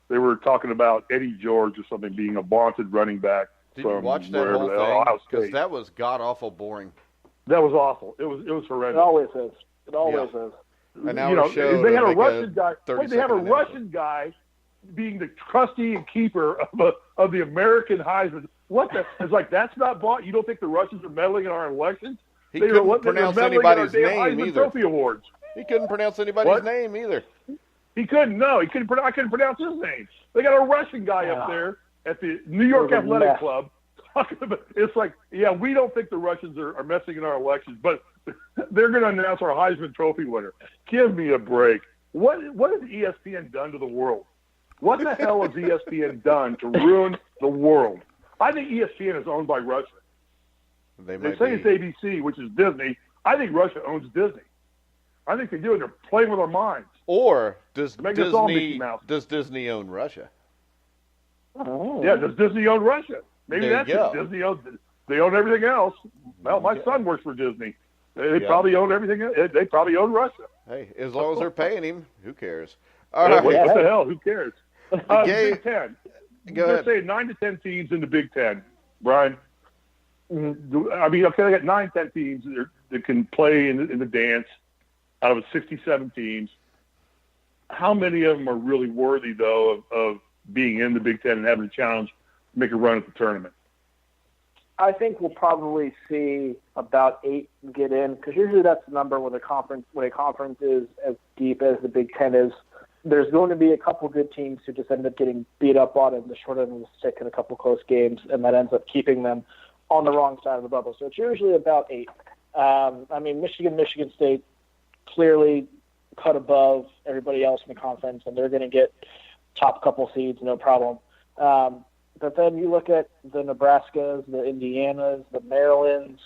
They were talking about Eddie George or something being a vaunted running back. Did you watch that whole thing? Because that was god-awful boring. That was awful. It was horrendous. It always is. It always is. An hour show. They had a Russian guy. They have a Russian guy being the trustee and keeper of the American Heisman. What the? It's like, that's not bought. You don't think the Russians are meddling in our elections? He couldn't pronounce anybody's name either. Trophy awards. He couldn't pronounce anybody's name either. He couldn't. No, he couldn't. I couldn't pronounce his name. They got a Russian guy up there at the New York Athletic Club talking about. It's like, we don't think the Russians are messing in our elections, but they're going to announce our Heisman Trophy winner. Give me a break. What has ESPN done to the world? What the hell has ESPN done to ruin the world? I think ESPN is owned by Russia. They say it's ABC, which is Disney. I think Russia owns Disney. I think they do, and they're playing with our minds. Or does Disney own Russia? Oh. Yeah, does Disney own Russia? Maybe that's it. Disney owns. They own everything else. Well, my son works for Disney. They probably own everything. They probably own Russia. Hey, as long as they're paying him, who cares? All right. What the hell? Who cares? Big Ten. They're saying 9 to 10 teams in the Big Ten. Brian. I mean, okay, they got 9, 10 teams that can play in the dance out of 67 teams. How many of them are really worthy, though, of being in the Big Ten and having a challenge make a run at the tournament? I think we'll probably see about 8 get in, because usually that's the number when a conference is as deep as the Big Ten is. There's going to be a couple good teams who just end up getting beat up on in the short end of the stick in a couple close games, and that ends up keeping them on the wrong side of the bubble. So it's usually about 8. Michigan State clearly cut above everybody else in the conference, and they're going to get top couple seeds, no problem. But then you look at the Nebraskas, the Indianas, the Marylands,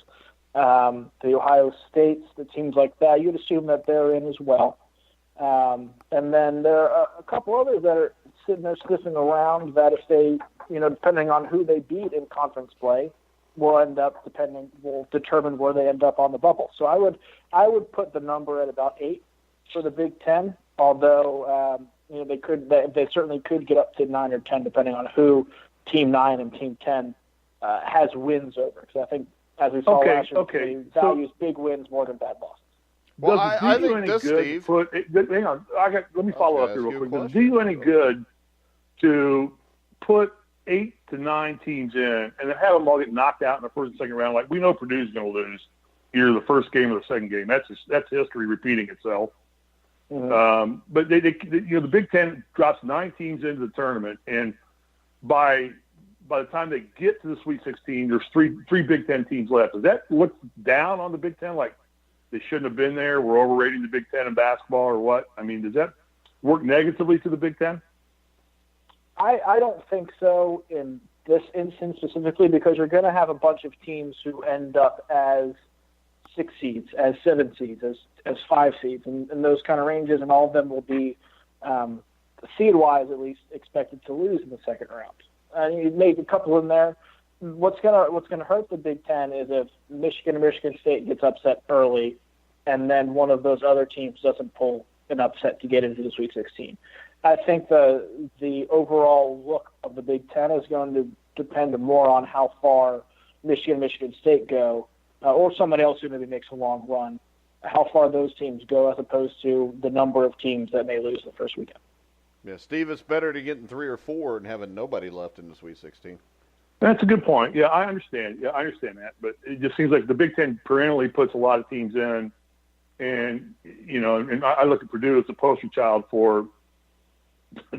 the Ohio States, the teams like that. You'd assume that they're in as well. And then there are a couple others that are sitting there sniffing around that if they, depending on who they beat in conference play, will determine where they end up on the bubble. So I would put the number at about 8 for the Big Ten, although they certainly could get up to 9 or 10 depending on who Team 9 and Team 10 has wins over. Because I think, as we saw last year, he values big wins more than bad losses. Well, I think this, Steve. Hang on. Let me follow up here real quick. Does it do you any good to put 8 to 9 teams in and then have them all get knocked out in the first and second round? Like, we know Purdue's going to lose either the first game or the second game. That's history repeating itself. Mm-hmm. But the Big Ten drops 9 teams into the tournament, and by the time they get to the Sweet 16, there's three Big Ten teams left. Does that look down on the Big Ten, like they shouldn't have been there? We're overrating the Big Ten in basketball, or what? I mean, does that work negatively to the Big Ten? I don't think so in this instance specifically, because you're going to have a bunch of teams who end up as 6 seeds, as 7 seeds, as 5 seeds, and those kind of ranges, and all of them will be seed-wise at least expected to lose in the second round. You made a couple in there. What's gonna hurt the Big Ten is if Michigan or Michigan State gets upset early, and then one of those other teams doesn't pull an upset to get into the Sweet 16. I think the overall look of the Big Ten is going to depend more on how far Michigan State go, or somebody else who maybe makes a long run, how far those teams go as opposed to the number of teams that may lose the first weekend. Yeah, Steve, it's better to get in 3 or 4 and having nobody left in the Sweet 16. That's a good point. Yeah, I understand. Yeah, I understand that. But it just seems like the Big Ten perennially puts a lot of teams in, and I look at Purdue as the poster child for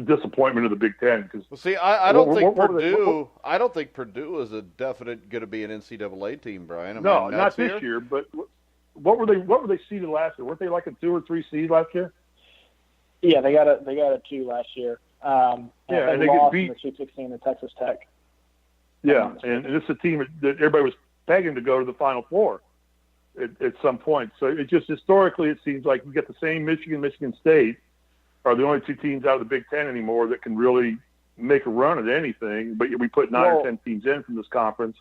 disappointment of the Big Ten. Well, see, I don't think Purdue. I don't think Purdue is a definite going to be an NCAA team, Brian. No, not this year. But what were they seeded last year? Weren't they like a 2 or 3 seed last year? Yeah, they got a 2 last year. And they lost get beat in the Sweet 16 to Texas Tech. Yeah, and this is a team that everybody was begging to go to the Final Four at some point. So it just historically it seems like you get the same Michigan State are the only 2 teams out of the Big Ten anymore that can really make a run at anything. But we put 9 or 10 teams in from this conference,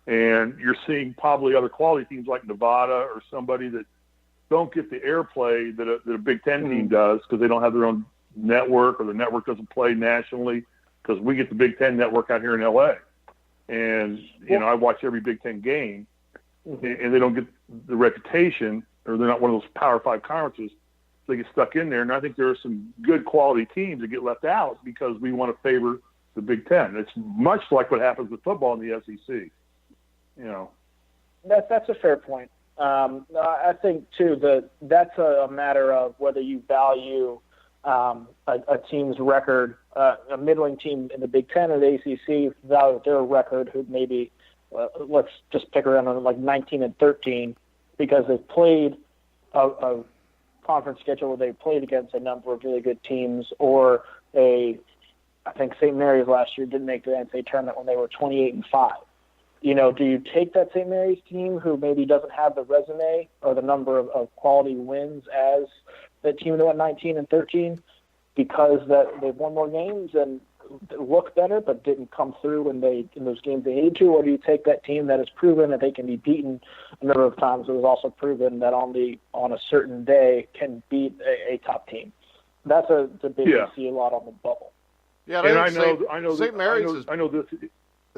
and you're seeing probably other quality teams like Nevada or somebody that don't get the airplay that a Big Ten team does because they don't have their own network, or the network doesn't play nationally, because we get the Big Ten network out here in L.A. And, I watch every Big Ten game, and they don't get the reputation, or they're not one of those Power 5 conferences. So they get stuck in there, and I think there are some good quality teams that get left out because we want to favor the Big Ten. It's much like what happens with football in the SEC. That's a fair point. I think, too, that's a matter of whether you value a team's record, a middling team in the Big Ten or the ACC, value their record, who maybe, let's just pick around on like 19 and 13, because they've played a conference schedule where they played against a number of really good teams, or I think St. Mary's last year didn't make the NCAA tournament when they were 28 and 5. Do you take that St. Mary's team who maybe doesn't have the resume or the number of quality wins as the team that went 19 and 13 because that they've won more games and look better but didn't come through in those games they needed to? Or do you take that team that has proven that they can be beaten a number of times, it was also proven that on a certain day can beat a top team? That's a debate you see a lot on the bubble. Yeah, and I know St. Mary's I know this.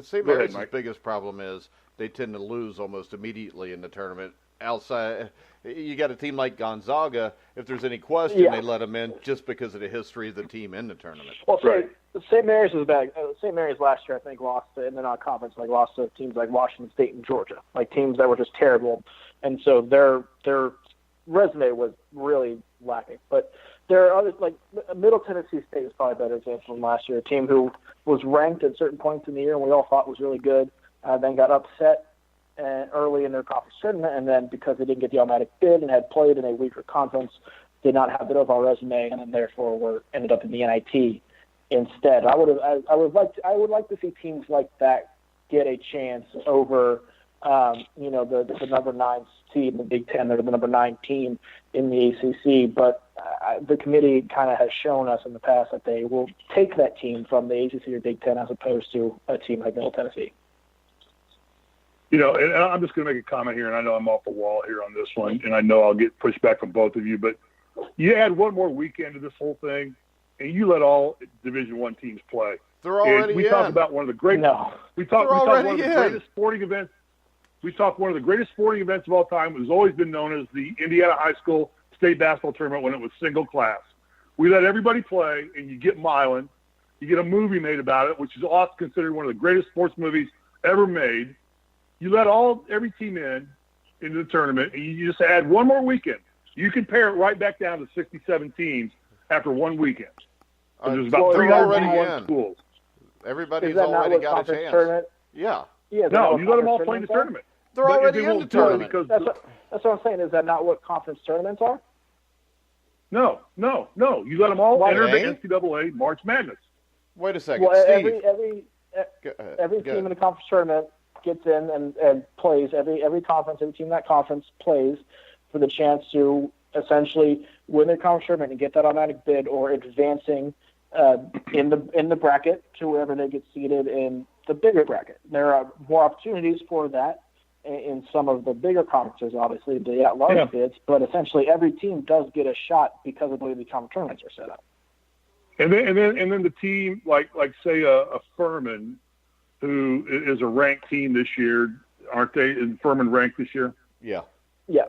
St. Mary's biggest problem is they tend to lose almost immediately in the tournament outside. You got a team like Gonzaga. If there's any question, they let them in just because of the history of the team in the tournament. Well, St. Mary's was bad. St. Mary's last year, I think, lost in the non-conference. Lost to teams like Washington State and Georgia, teams that were just terrible, and so their resume was really lacking. But there are others, Middle Tennessee State is probably a better example than last year. A team who was ranked at certain points in the year and we all thought was really good, then got upset early in their conference tournament, and then because they didn't get the automatic bid and had played in a weaker conference, did not have the overall resume, and then therefore ended up in the NIT instead. I would like to see teams like that get a chance over the number 9 seed in the Big Ten. They're the number 9 team in the ACC, but the committee kind of has shown us in the past that they will take that team from the ACC or Big Ten as opposed to a team like Middle Tennessee. And I'm just going to make a comment here, and I know I'm off the wall here on this one, and I know I'll get pushback from both of you, but you add one more weekend to this whole thing, and you let all Division I teams play. They're already we talk about one of the great. No. We talk one of the greatest sporting events. We talk one of the greatest sporting events of all time. It has always been known as the Indiana High School State Basketball Tournament when it was single class. We let everybody play, and you get Milan. You get a movie made about it, which is often considered one of the greatest sports movies ever made. You let every team into the tournament, and you just add one more weekend. You can pare it right back down to 67 teams after one weekend. There's about 301 schools. Everybody's already got a chance. Tournament? Yeah. No, you let them all play in the tournament. They're already in the tournament. That's what I'm saying. Is that not what conference tournaments are? No. You let them all enter the NCAA March Madness. Wait a second, well, Steve. Every team in the conference tournament gets in and plays. Every conference, every team in that conference plays for the chance to essentially win their conference tournament and get that automatic bid or advancing in the bracket to wherever they get seated in the bigger bracket. There are more opportunities for that in some of the bigger conferences, obviously, the at-large bids, but essentially every team does get a shot because of the way the conference tournaments are set up. And then the team, like say a Furman, who is a ranked team this year, aren't they? Is Furman ranked this year? Yeah. Yeah.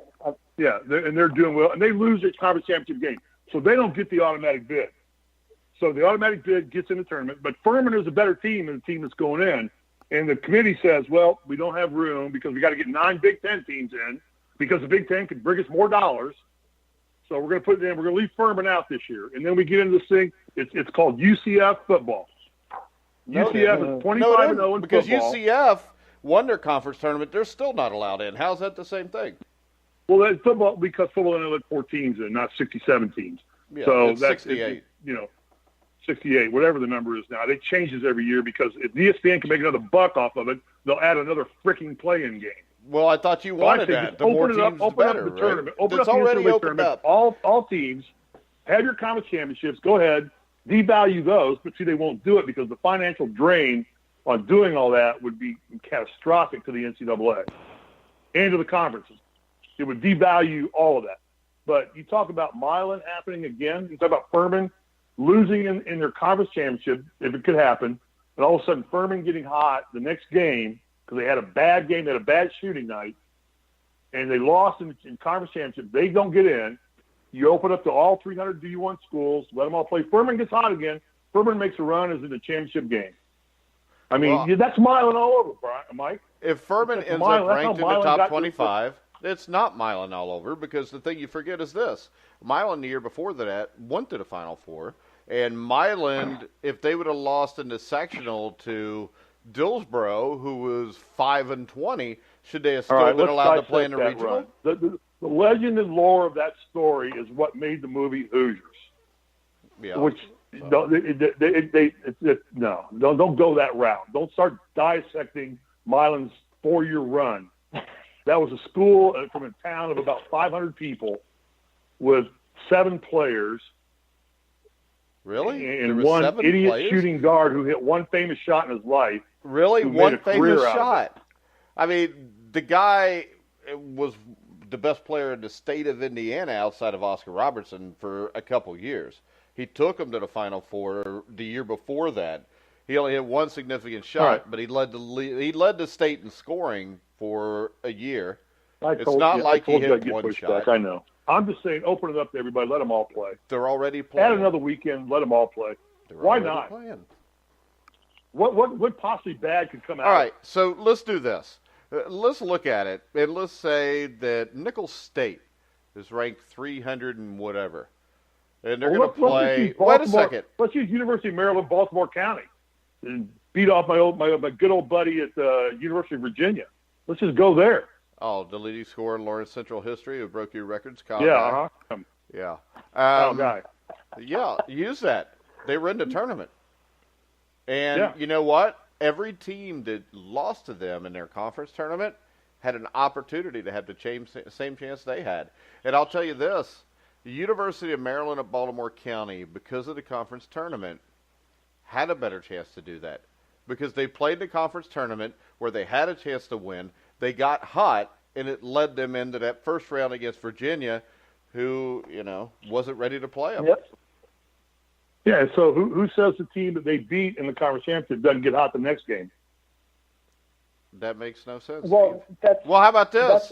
They're doing well, and they lose their conference championship game, so they don't get the automatic bid. So the automatic bid gets in the tournament, but Furman is a better team than the team that's going in. And the committee says, well, we don't have room because we got to get 9 Big Ten teams in because the Big Ten could bring us more dollars. So we're going to put it in. We're going to leave Furman out this year. And then we get into this thing. It's called UCF football. UCF is 25-0 in because football. UCF won their conference tournament. They're still not allowed in. How's that the same thing? Well, that's football because football only let 4 teams in, not 67 teams. Yeah, so it's that's 68. 68, whatever the number is now. It changes every year because if ESPN can make another buck off of it, they'll add another freaking play-in game. Well, I thought you wanted that. The more teams, the better, the tournament. Open it's up the already NCAA opened tournament. up. All teams have your conference championships. Go ahead, devalue those, but see, they won't do it because the financial drain on doing all that would be catastrophic to the NCAA and to the conferences. It would devalue all of that. But you talk about Milan happening again. You talk about Furman losing in their conference championship, if it could happen, and all of a sudden Furman getting hot the next game because they had a bad game, they had a bad shooting night, and they lost in conference championship. They don't get in. You open up to all 300 D1 schools, let them all play. Furman gets hot again. Furman makes a run as in the championship game. I mean, that's Milan all over, Mike. If Furman ends up ranked in the top 25, it's not Milan all over because the thing you forget is this. Milan the year before that went to the Final Four. And Milan, if they would have lost in the sectional to Dillsboro, who was 5-20, should they have still been allowed to play in the regional? The legend and lore of that story is what made the movie Hoosiers. Yeah. Which don't go that route. Don't start dissecting Milan's 4-year run. That was a school from a town of about 500 people with 7 players. Really? And one idiot players? shooting guard who hit one famous shot in his life. Really? One famous shot? I mean, the guy was the best player in the state of Indiana outside of Oscar Robertson for a couple years. He took him to the Final Four the year before that. He only hit one significant shot, but he led the state in scoring for a year. It's not like he hit one shot. I know. I'm just saying, open it up to everybody. Let them all play. They're already playing. Add another weekend. Let them all play. Why not? Playing. What possibly bad could come out? All right, so let's do this. Let's look at it, and let's say that Nicholls State is ranked 300 and whatever, and they're going to play. Wait a second. Let's use University of Maryland, Baltimore County, and beat off my good old buddy at the University of Virginia. Let's just go there. Oh, the leading scorer in Lawrence Central history who broke your records, Kyle. Yeah, yeah. Guy. Yeah, use that. They were in the tournament. And you know what? Every team that lost to them in their conference tournament had an opportunity to have the same chance they had. And I'll tell you this, the University of Maryland at Baltimore County, because of the conference tournament, had a better chance to do that. Because they played the conference tournament where they had a chance to win. They got hot, and it led them into that first round against Virginia, who, wasn't ready to play them. Yep. Yeah, so who says the team that they beat in the conference championship doesn't get hot the next game? That makes no sense. Well, how about this?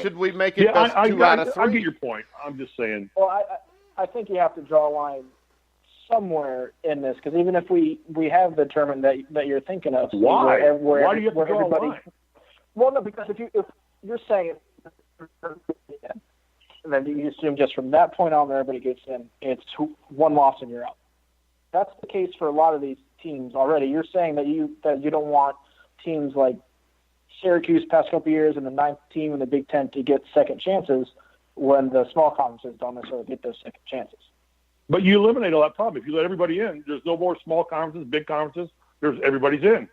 Should we make it best 2 out of 3? I get your point. I'm just saying. Well, I think you have to draw a line somewhere in this, because even if we have the tournament that you're thinking of, why? Why do you have to draw a line? Well, no, because if you're saying, and then you assume just from that point on, everybody gets in, it's one loss and you're out. That's the case for a lot of these teams already. You're saying that you don't want teams like Syracuse past couple years and the 9th team in the Big Ten to get second chances when the small conferences don't necessarily get those second chances. But you eliminate all that problem. If you let everybody in, there's no more small conferences, big conferences. Everybody's in.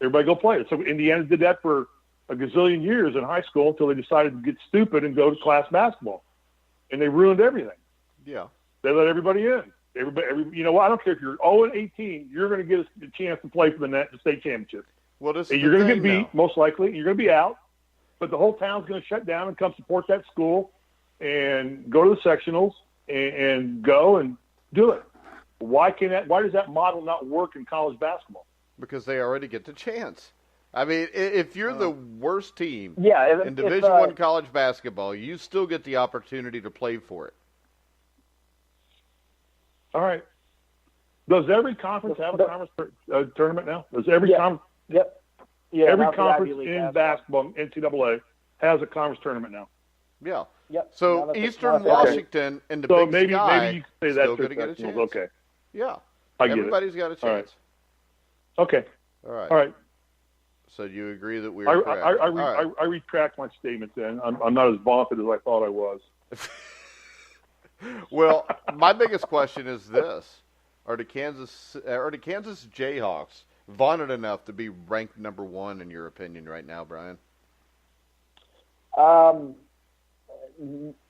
Everybody go play it. So Indiana did that for a gazillion years in high school until they decided to get stupid and go to class basketball. And they ruined everything. Yeah. They let everybody in. You know what? I don't care if you're 0-18, you're going to get a chance to play for the state championship. Well, and you're going to get beat, most likely. You're going to be out. But the whole town's going to shut down and come support that school and go to the sectionals and go and do it. Why does that model not work in college basketball? Because they already get the chance. I mean, if you're the worst team in Division I college basketball, you still get the opportunity to play for it. All right. Does every conference have a conference tournament now? Does every conference? Yep. Yeah. Every conference in basketball, NCAA, has a conference tournament now. Yeah. Yep. So Eastern Washington and the Big Sky maybe you can say that's still going to get a chance. Okay. Yeah. I get Everybody's got a chance. All right. Okay. All right. So you agree that we are correct? I retract my statement then. I'm not as vaunted as I thought I was. Well, my biggest question is this. Are the Kansas Jayhawks vaunted enough to be ranked number 1 in your opinion right now, Brian?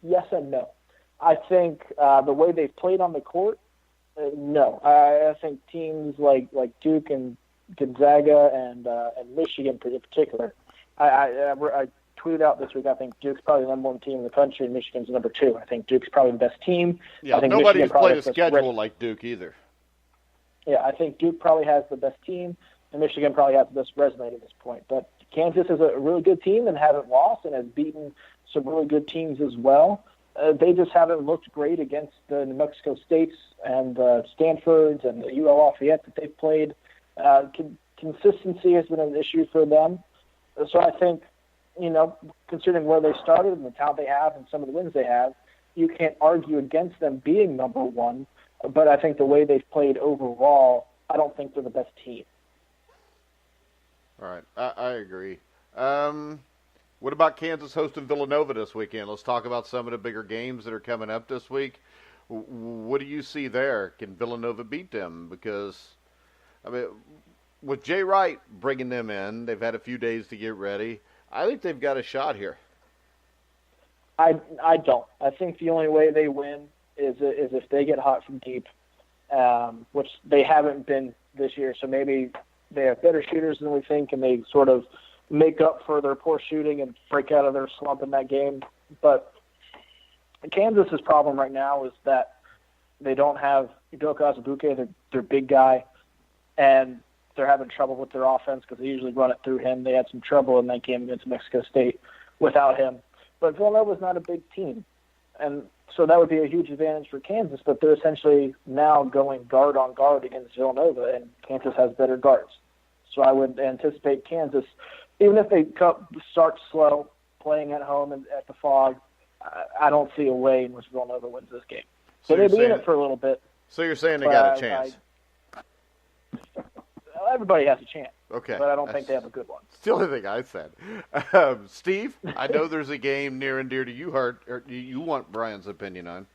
Yes and no. I think the way they've played on the court, no. I think teams like Duke and Gonzaga and Michigan in particular. I tweeted out this week, I think Duke's probably the number 1 team in the country and Michigan's number 2. I think Duke's probably the best team. Yeah, I think nobody's played a schedule like Duke either. Yeah, I think Duke probably has the best team and Michigan probably has the best resume at this point. But Kansas is a really good team and hasn't lost and has beaten some really good teams as well. They just haven't looked great against the New Mexico States and Stanfords and the UL Lafayette that they've played. Consistency has been an issue for them. So I think, considering where they started and the talent they have and some of the wins they have, you can't argue against them being number 1. But I think the way they've played overall, I don't think they're the best team. All right. I agree. What about Kansas hosting Villanova this weekend? Let's talk about some of the bigger games that are coming up this week. What do you see there? Can Villanova beat them? Because, with Jay Wright bringing them in, they've had a few days to get ready. I think they've got a shot here. I don't. I think the only way they win is if they get hot from deep, which they haven't been this year. So maybe they have better shooters than we think, and they sort of make up for their poor shooting and break out of their slump in that game. But Kansas's problem right now is that they don't have Udoka Azubuike, their big guy, and they're having trouble with their offense because they usually run it through him. They had some trouble in that game against Mexico State without him. But Villanova's not a big team, and so that would be a huge advantage for Kansas. But they're essentially now going guard on guard against Villanova, and Kansas has better guards. So I would anticipate Kansas, even if they start slow, playing at home and at the Fog, I don't see a way in which Villanova wins this game. So they'll be in it for a little bit. So you're saying they got a chance? Everybody has a chance. Okay. But I don't think they have a good one. It's the only thing I said. Steve, I know there's a game near and dear to you heart, or you want Brian's opinion on.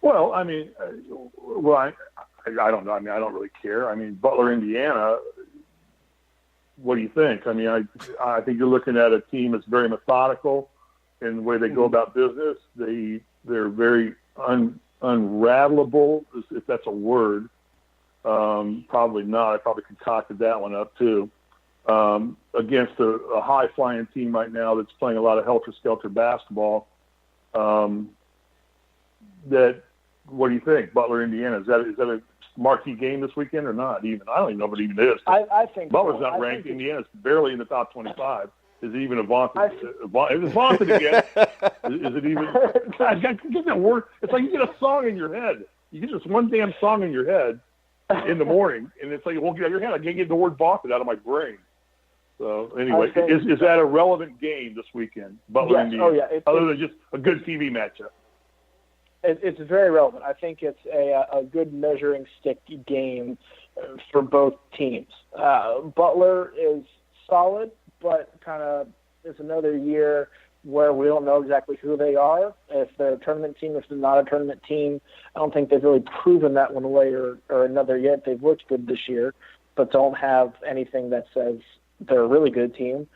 Well, I mean, I don't know. I mean, I don't really care. I mean, Butler, Indiana, what do you think? I mean, I think you're looking at a team that's very methodical in the way they go about business. They're very unravelable, if that's a word. Probably not. I probably concocted that one up too. Against a high-flying team right now that's playing a lot of helter-skelter basketball. What do you think, Butler, Indiana? Is that a marquee game this weekend or not? Even I don't even know if it even is. I think Butler's so. not ranked. Indiana's barely in the top 25. Is it even a vaunted? Is it vaunted again? Is it even? God, get that word. It's like you get a song in your head. You get just one damn song in your head in the morning, and it's like it won't get out of your head. I can't get the word vaunted out of my brain. So anyway, is that a relevant game this weekend? Butler, Indiana. Oh yeah. Other than just a good TV matchup. It's very relevant. I think it's a good measuring stick game for both teams. Butler is solid, but kind of it's another year where we don't know exactly who they are. If they're a tournament team, if they're not a tournament team, I don't think they've really proven that one way or another yet. They've looked good this year, but don't have anything that says they're a really good team.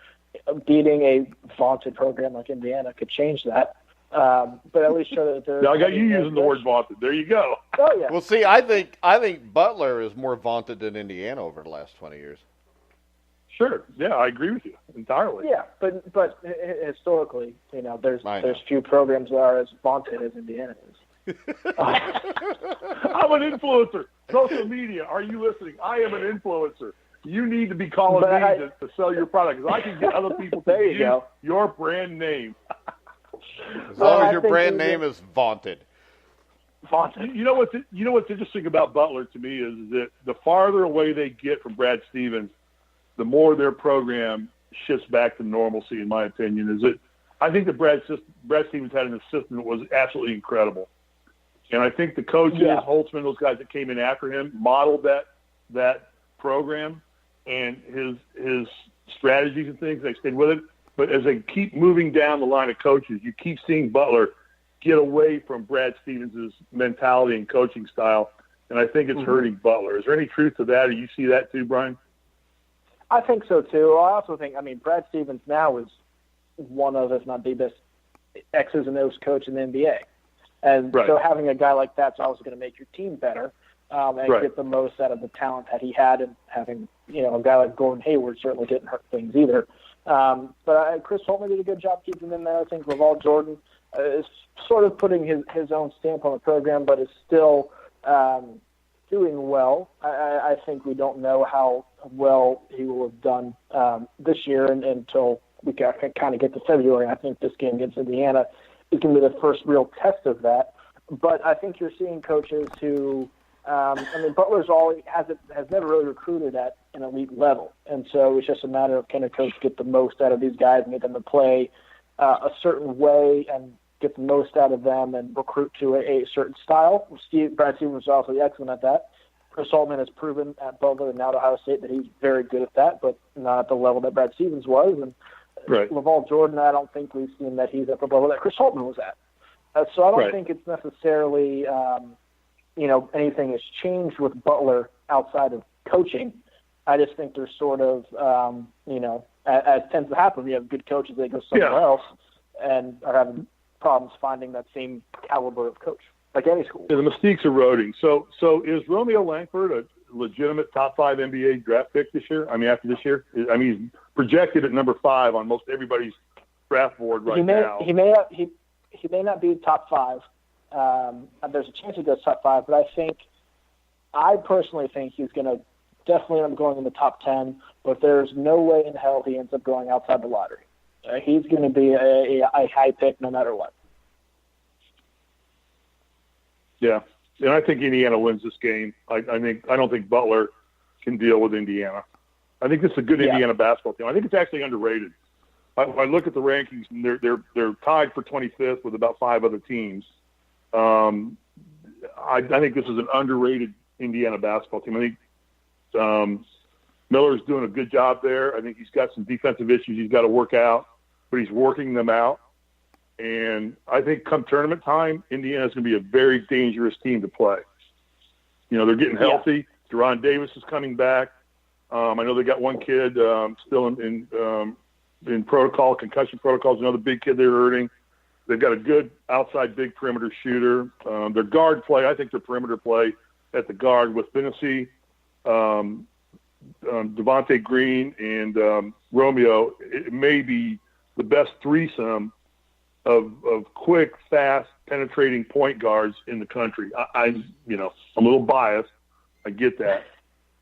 Beating a vaunted program like Indiana could change that. But at least show that they're. Now I got you using the word vaunted. There you go. Oh yeah. Well, see, I think Butler is more vaunted than Indiana over the last 20 years. Sure. Yeah, I agree with you entirely. Yeah, but historically, there's few programs that are as vaunted as Indiana is. I'm an influencer. Social media. Are you listening? I am an influencer. You need to be calling me to sell your product because I can get other people to use your brand name. As long as your brand name is vaunted. Vaunted. You know what's interesting about Butler to me is that the farther away they get from Brad Stevens, the more their program shifts back to normalcy. In my opinion, I think that Brad Stevens had an assistant that was absolutely incredible, and I think the coaches, Holtzman, those guys that came in after him, modeled that program and his strategies and things. They stayed with it. But as they keep moving down the line of coaches, you keep seeing Butler get away from Brad Stevens' mentality and coaching style, and I think it's hurting Butler. Is there any truth to that? Do you see that too, Brian? I think so too. I also think, Brad Stevens now is one of, if not the best, X's and O's coach in the NBA. And so having a guy like that's also going to make your team better and get the most out of the talent that he had, and having, a guy like Gordon Hayward certainly didn't hurt things either. But Chris Holtman did a good job keeping him in there. I think Laval Jordan is sort of putting his own stamp on the program, but is still doing well. I think we don't know how well he will have done this year until we kind of get to February. I think this game against Indiana is going to be the first real test of that. But I think you're seeing coaches who Butler's has never really recruited at an elite level, and so it's just a matter of can a coach get the most out of these guys and get them to play a certain way and get the most out of them and recruit to a certain style. Brad Stevens is also excellent at that. Chris Holtman has proven at Butler and now at Ohio State that he's very good at that, but not at the level that Brad Stevens was. And Laval Jordan, I don't think we've seen that he's at the level that Chris Holtman was at. So I don't think it's necessarily anything has changed with Butler outside of coaching. I just think there's sort of, as tends to happen, we have good coaches, they go somewhere else and are having problems finding that same caliber of coach, like any school. Yeah, the mystique's eroding. So is Romeo Langford a legitimate top 5 NBA draft pick this year? After this year? He's projected at number 5 on most everybody's draft board now. He may not be top 5. There's a chance he goes top 5, but I personally think he's going to definitely end up going in the top 10, but there's no way in hell he ends up going outside the lottery. He's going to be a high pick no matter what. Yeah, and I think Indiana wins this game. I don't think Butler can deal with Indiana. I think this is a good Indiana basketball team. I think it's actually underrated. I look at the rankings, and they're tied for 25th with about 5 other teams. I think this is an underrated Indiana basketball team. I think Miller's doing a good job there. I think he's got some defensive issues he's got to work out, but he's working them out. And I think come tournament time, Indiana's going to be a very dangerous team to play. You know, they're getting healthy. Deron Davis is coming back. I know they got one kid still in protocol, concussion protocols, another big kid they're hurting. They've got a good outside big perimeter shooter. Their guard play, I think their perimeter play at the guard with Finney, Devontae Green, and Romeo, it may be the best threesome of quick, fast, penetrating point guards in the country. I'm a little biased. I get that.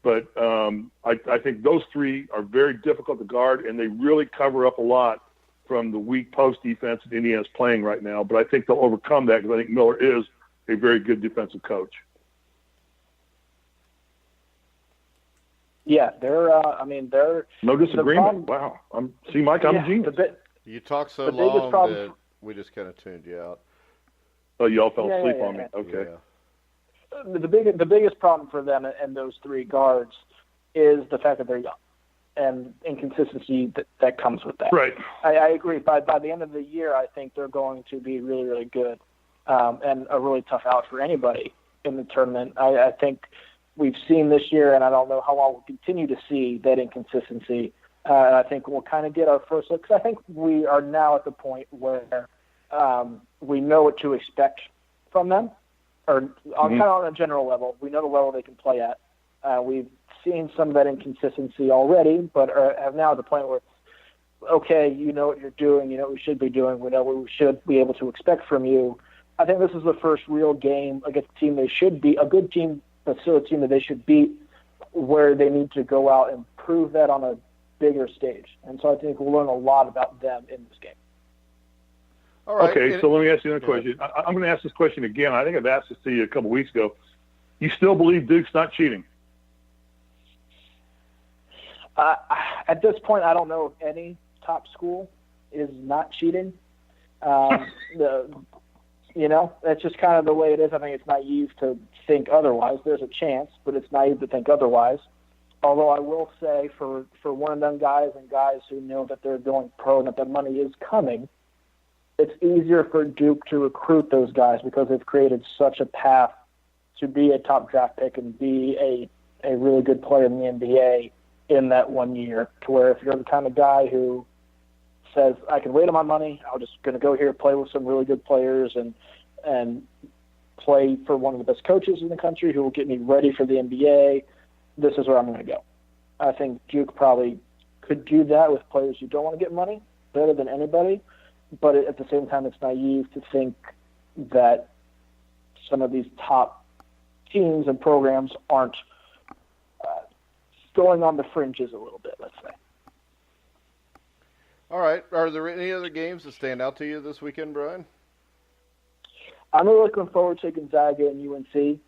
But I think those three are very difficult to guard, and they really cover up a lot from the weak post defense that Indiana's playing right now. But I think they'll overcome that because I think Miller is a very good defensive coach. Yeah, they're no disagreement. Wow. See, Mike, I'm a genius. You talk so long that we just kind of tuned you out. Oh, you all fell asleep on me. Okay. Yeah. The biggest problem for them and those three guards is the fact that they're young and inconsistency that comes with that. Right. I agree. By the end of the year, I think they're going to be really, really good and a really tough out for anybody in the tournament. I think we've seen this year, and I don't know how long we'll continue to see that inconsistency. And I think we'll kind of get our first look, because I think we are now at the point where we know what to expect from them, or kind of on a general level. We know the level they can play at. We've seen some of that inconsistency already, but are now at the point where, okay, you know what you're doing, you know what we should be doing, we know what we should be able to expect from you. I think this is the first real game against a team they should be, a good team, but still a team that they should beat, where they need to go out and prove that on a bigger stage. And so I think we'll learn a lot about them in this game. All right. Okay, so let me ask you another question. I'm going to ask this question again. I think I've asked this to you a couple weeks ago. You still believe Duke's not cheating? At this point, I don't know if any top school is not cheating. That's just kind of the way it is. I think it's naive to think otherwise. There's a chance, but it's naive to think otherwise. Although I will say for one of them guys and guys who know that they're going pro and that the money is coming, it's easier for Duke to recruit those guys because they've created such a path to be a top draft pick and be a really good player in the NBA in that 1 year, to where if you're the kind of guy who says, I can wait on my money, I'm just going to go here, play with some really good players and play for one of the best coaches in the country who will get me ready for the NBA, this is where I'm going to go. I think Duke probably could do that with players who don't want to get money better than anybody, but at the same time, it's naive to think that some of these top teams and programs aren't going on the fringes a little bit, let's say. All right. Are there any other games that stand out to you this weekend, Brian? I'm really looking forward to Gonzaga and UNC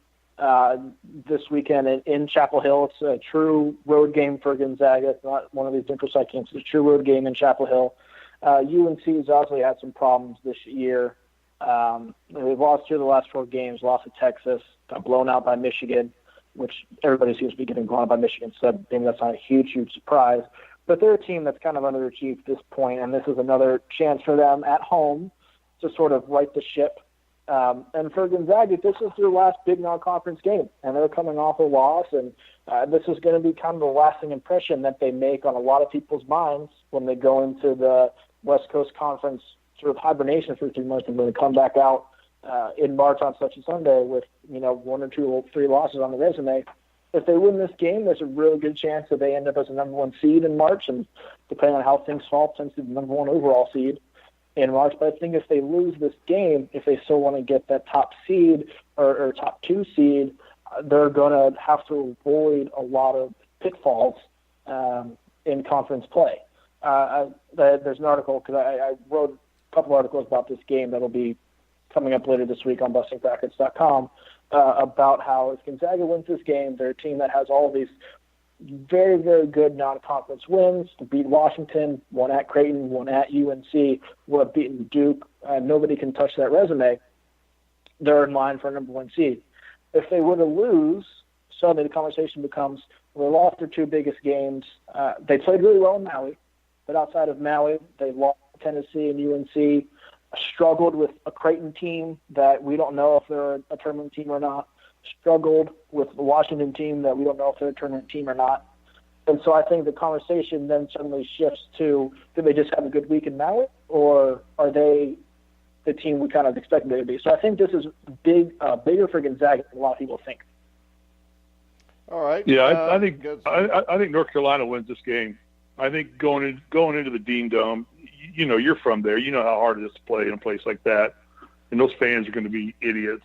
this weekend in Chapel Hill. It's a true road game for Gonzaga. It's not one of these neutral site games. It's a true road game in Chapel Hill. UNC has obviously had some problems this year. They've lost 2 of the last 4 games, lost to Texas, got blown out by Michigan, which everybody seems to be getting blown out by Michigan, so maybe that's not a huge, huge surprise. But they're a team that's kind of underachieved at this point, and this is another chance for them at home to sort of right the ship. And for Gonzaga, this is their last big non-conference game, and they're coming off a loss, and this is going to be kind of the lasting impression that they make on a lot of people's minds when they go into the West Coast Conference sort of hibernation for 2 months and when they come back out in March on such a Sunday with, 1 or 2 or 3 losses on the resume. If they win this game, there's a really good chance that they end up as a number 1 seed in March, and depending on how things fall, potentially the number 1 overall seed in March. But I think if they lose this game, if they still want to get that top seed or top 2 seed, they're going to have to avoid a lot of pitfalls in conference play. There's an article, because I wrote a couple articles about this game that'll be coming up later this week on bustingbrackets.com about how if Gonzaga wins this game, they're a team that has all these very, very good non-conference wins to beat Washington, one at Creighton, one at UNC, one have beaten Duke. Nobody can touch that resume. They're in line for a number 1 seed. If they were to lose, suddenly the conversation becomes, they lost their 2 biggest games. They played really well in Maui, but outside of Maui, they lost Tennessee and UNC, struggled with a Creighton team that we don't know if they're a tournament team or not, struggled with the Washington team that we don't know if they're a tournament team or not. And so I think the conversation then suddenly shifts to, did they just have a good week in Maui, or are they the team we kind of expected them to be? So I think this is bigger for Gonzaga than a lot of people think. All right. Yeah, I think North Carolina wins this game. I think going into the Dean Dome, you're from there. You know how hard it is to play in a place like that, and those fans are going to be idiots.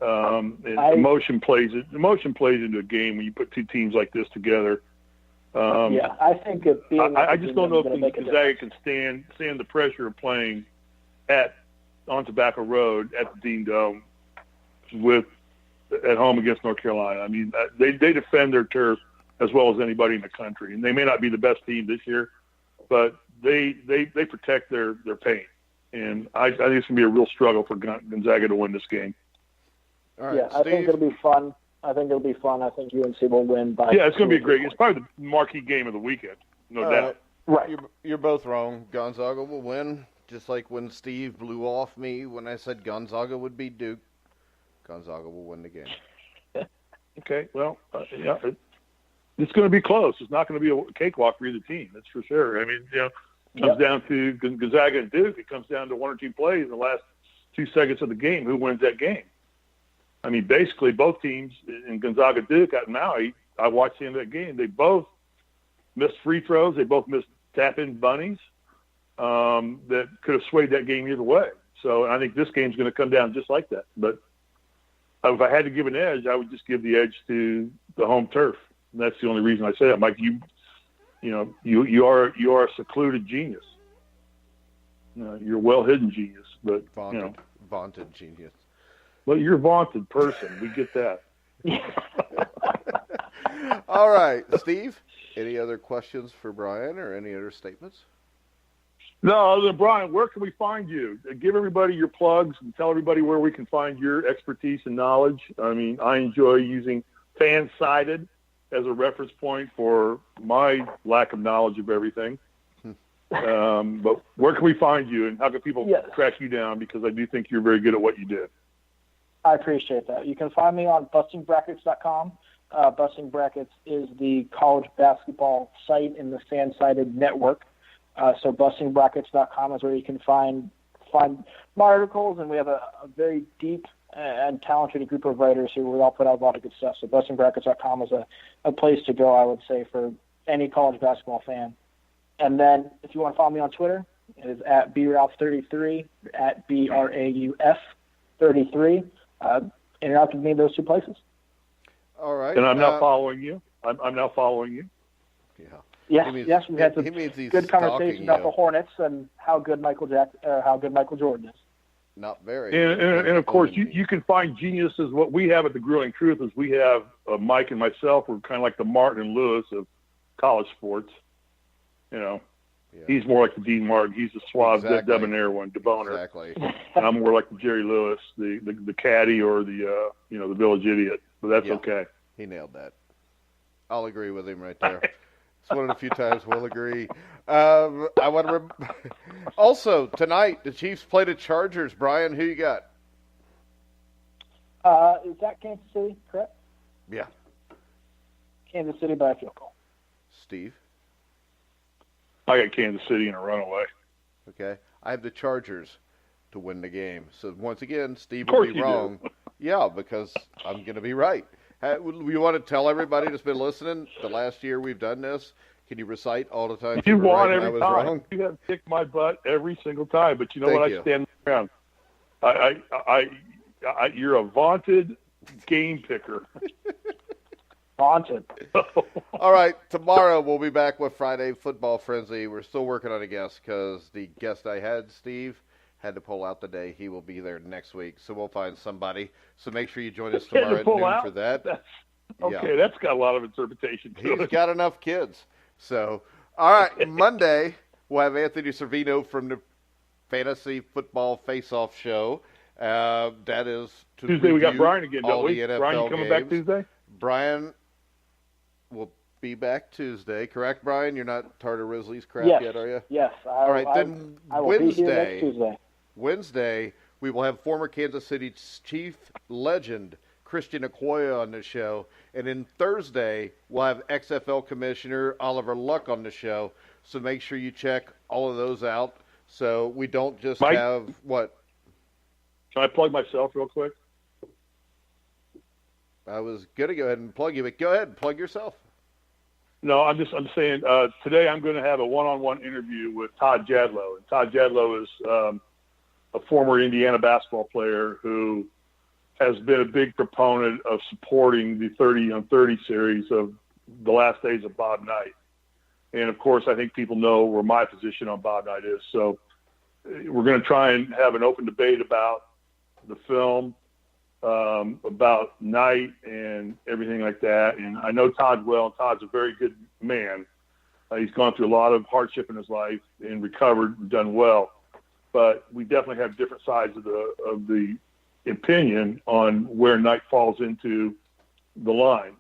Emotion plays into a game when you put 2 teams like this together. I think I just don't know if Gonzaga can stand the pressure of playing on Tobacco Road at the Dean Dome at home against North Carolina. I mean, they defend their turf as well as anybody in the country, and they may not be the best team this year, but they protect their paint. And I think it's going to be a real struggle for Gonzaga to win this game. All right, yeah, Steve? I think it'll be fun. I think UNC will win by. Yeah, it's going to be great. It's probably the marquee game of the weekend, no doubt. Right. You're both wrong. Gonzaga will win, just like when Steve blew off me when I said Gonzaga would beat Duke. Gonzaga will win the game. Okay, well, it's going to be close. It's not going to be a cakewalk for either team, that's for sure. I mean, it comes down to Gonzaga and Duke. It comes down to 1 or 2 plays in the last 2 seconds of the game. Who wins that game? I mean, basically, both teams in Gonzaga Duke at Maui, I watched the end of that game. They both missed free throws. They both missed tap-in bunnies that could have swayed that game either way. So I think this game's going to come down just like that. But if I had to give an edge, I would just give the edge to the home turf. And that's the only reason I say that, Mike. You are a secluded genius. You're a well-hidden genius, but vaunted genius. Well, you're a vaunted person. We get that. All right, Steve. Any other questions for Brian or any other statements? No, other than Brian, where can we find you? Give everybody your plugs and tell everybody where we can find your expertise and knowledge. I mean, I enjoy using Fansided as a reference point for my lack of knowledge of everything. But where can we find you, and how can people track you down? Because I do think you're very good at what you do. I appreciate that. You can find me on bustingbrackets.com. Busting Brackets is the college basketball site in the Fansided network. So bustingbrackets.com is where you can find my articles, and we have a very deep and talented group of writers who will all put out a lot of good stuff. So bustingbrackets.com is a place to go, I would say, for any college basketball fan. And then if you want to follow me on Twitter, it is at brauf33, at BRAUF33. Interact with me in those 2 places. All right. And I'm now following you. I'm now following you. Yeah. Yes, we had some good conversation about the Hornets and how good Michael Jordan is. Not very. And of course, you can find geniuses. What we have at the Grueling Truth is we have Mike and myself. We're kind of like the Martin and Lewis of college sports. He's more like the Dean Martin. He's the suave, debonair one, debonair. Exactly. And I'm more like the Jerry Lewis, the caddy, or the village idiot. But that's okay. He nailed that. I'll agree with him right there. It's one of the few times we'll agree. I want to also tonight the Chiefs play the Chargers. Brian, who you got? Is that Kansas City, correct? Yeah. Kansas City by a field goal. Steve? I got Kansas City in a runaway. Okay. I have the Chargers to win the game. So once again, Steve will be wrong. Yeah, because I'm going to be right. You want to tell everybody that's been listening the last year we've done this? Can you recite all the time? You won right every time. Wrong? You have kicked my butt every single time. But you know what? I stand around. You're a vaunted game picker. Haunted. All right, tomorrow we'll be back with Friday Football Frenzy. We're still working on a guest because the guest I had, Steve, had to pull out the day. He will be there next week, so we'll find somebody. So make sure you join us tomorrow at noon for that. That's got a lot of interpretation to it. He's got enough kids. So, all right, Monday we'll have Anthony Servino from the Fantasy Football Face-Off Show. That is to Tuesday. We got Brian again, don't we? Brian, you coming back Tuesday? Brian will be back Tuesday, correct, Brian? You're not tired of Risley's crap yet, are you? Yes. All right, then I will be here next Tuesday. Wednesday, we will have former Kansas City Chief legend Christian Okoye on the show. And then Thursday, we'll have XFL Commissioner Oliver Luck on the show. So make sure you check all of those out so we don't just Mike, have what? Can I plug myself real quick? I was going to go ahead and plug you, but go ahead and plug yourself. No, I'm saying today I'm going to have a one-on-one interview with Todd Jadlow. And Todd Jadlow is a former Indiana basketball player who has been a big proponent of supporting the 30-on-30 series of the last days of Bob Knight. And, of course, I think people know where my position on Bob Knight is. So we're going to try and have an open debate about the film, about Knight and everything like that. And I know Todd well. Todd's a very good man. He's gone through a lot of hardship in his life and recovered and done well. But we definitely have different sides of the opinion on where Knight falls into the line.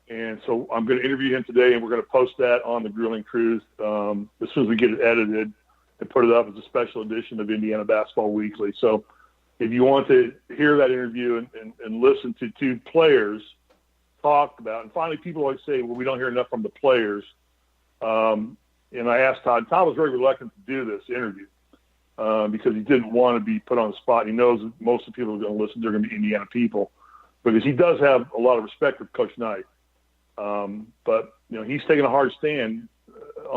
And so I'm going to interview him today, and we're going to post that on the Grueling Truth as soon as we get it edited and put it up as a special edition of Indiana Basketball Weekly. So if you want to hear that interview and listen to two players talk about, and finally people always say, well, we don't hear enough from the players. And I asked Todd. Todd was very reluctant to do this interview because he didn't want to be put on the spot. He knows that most of the people who are going to listen, they're going to be Indiana people, because he does have a lot of respect for Coach Knight. But, he's taking a hard stand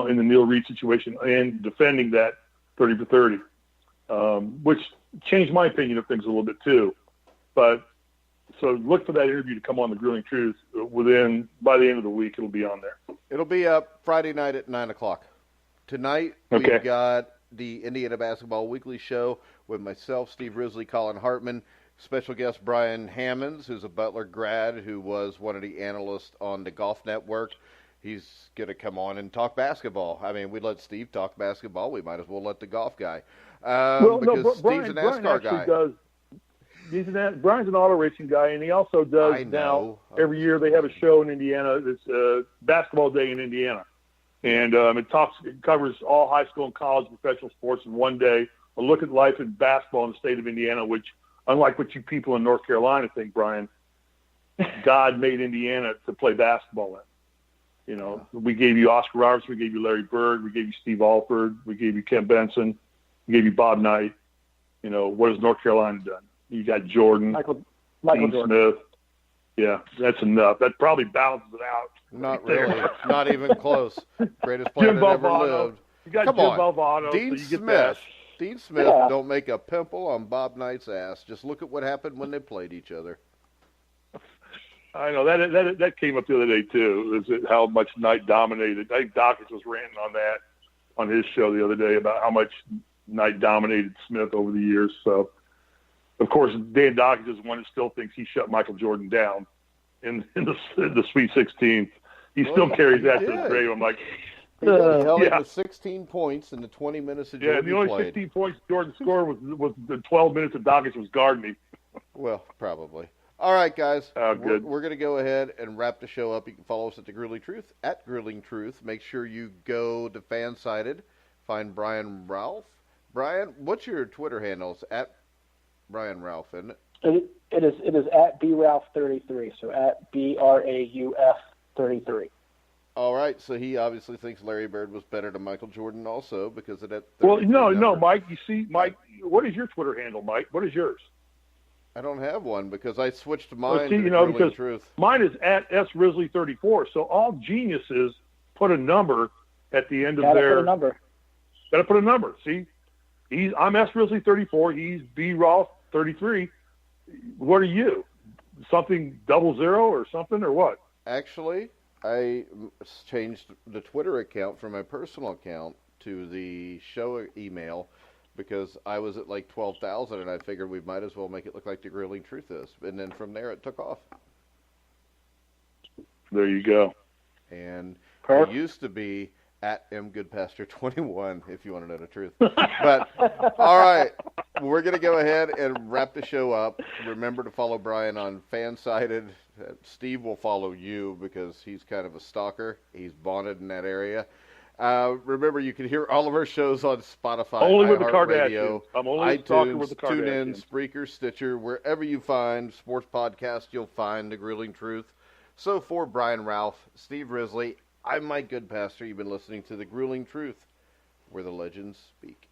in the Neil Reed situation and defending that 30 for 30, which changed my opinion of things a little bit too. But so look for that interview to come on the Grueling Truth by the end of the week. It'll be on there. It'll be up Friday night at 9:00. Tonight we've got the Indiana Basketball Weekly Show with myself, Steve Risley, Colin Hartman, special guest Brian Hammonds, who's a Butler grad who was one of the analysts on the Golf Network. He's going to come on and talk basketball. I mean, we let Steve talk basketball. We might as well let the golf guy. Because Steve's a NASCAR guy. Brian's an auto racing guy, and he also does now. Every year they have a show in Indiana. It's Basketball Day in Indiana. And it covers all high school and college professional sports in one day. A look at life in basketball in the state of Indiana, which, unlike what you people in North Carolina think, Brian, God made Indiana to play basketball in. We gave you Oscar Robertson, we gave you Larry Bird, we gave you Steve Alford, we gave you Kent Benson, we gave you Bob Knight. What has North Carolina done? You got Jordan, Michael Dean Jordan. Smith. Yeah, that's enough. That probably balances it out. Not really. Not even close. Greatest player that ever lived. You got Jim Valvano, Dean so you get Smith. that. Dean Smith don't make a pimple on Bob Knight's ass. Just look at what happened when they played each other. I know that came up the other day too. Is how much Knight dominated? I think Dawkins was ranting on that on his show the other day about how much Knight dominated Smith over the years. So, of course, Dan Dawkins is one that still thinks he shut Michael Jordan down in the Sweet 16. He still carries that to his grave. I'm like, he held it to 16 points in the 20 minutes that Jordan played. Yeah, the only 16 points Jordan scored was the 12 minutes that Dawkins was guarding him. Well, probably. All right, guys. Good. We're going to go ahead and wrap the show up. You can follow us at the Grueling Truth, at Grueling Truth. Make sure you go to Fansided. Find Brian Rauf. Brian, what's your Twitter handles? At Brian Rauf, isn't it? It is at BRauf33, so at BRAUF33. All right, so he obviously thinks Larry Bird was better than Michael Jordan also because of that. Well, no, Mike. You see, Mike, what is your Twitter handle, Mike? What is yours? I don't have one because I switched mine to because Truth. Mine is at SRisley34. So all geniuses put a number at the end of their. Put a number. Got to put a number. See, I'm SRisley34. He's BRauf33. What are you? Something 00 or something or what? Actually, I changed the Twitter account from my personal account to the show email because I was at like 12,000, and I figured we might as well make it look like the Grilling Truth is. And then from there, it took off. There you go. And it used to be at mgoodpaster21, if you want to know the truth. But, all right, we're going to go ahead and wrap the show up. Remember to follow Brian on Fansided. Steve will follow you because he's kind of a stalker. He's bonded in that area. Remember, you can hear all of our shows on Spotify, only with the iHeartRadio, I'm only talking with the iTunes, TuneIn, Spreaker, Stitcher. Wherever you find sports podcasts, you'll find The Grilling Truth. So for Brian Rauf, Steve Risley, I'm Mike Goodpaster. You've been listening to The Grilling Truth, where the legends speak.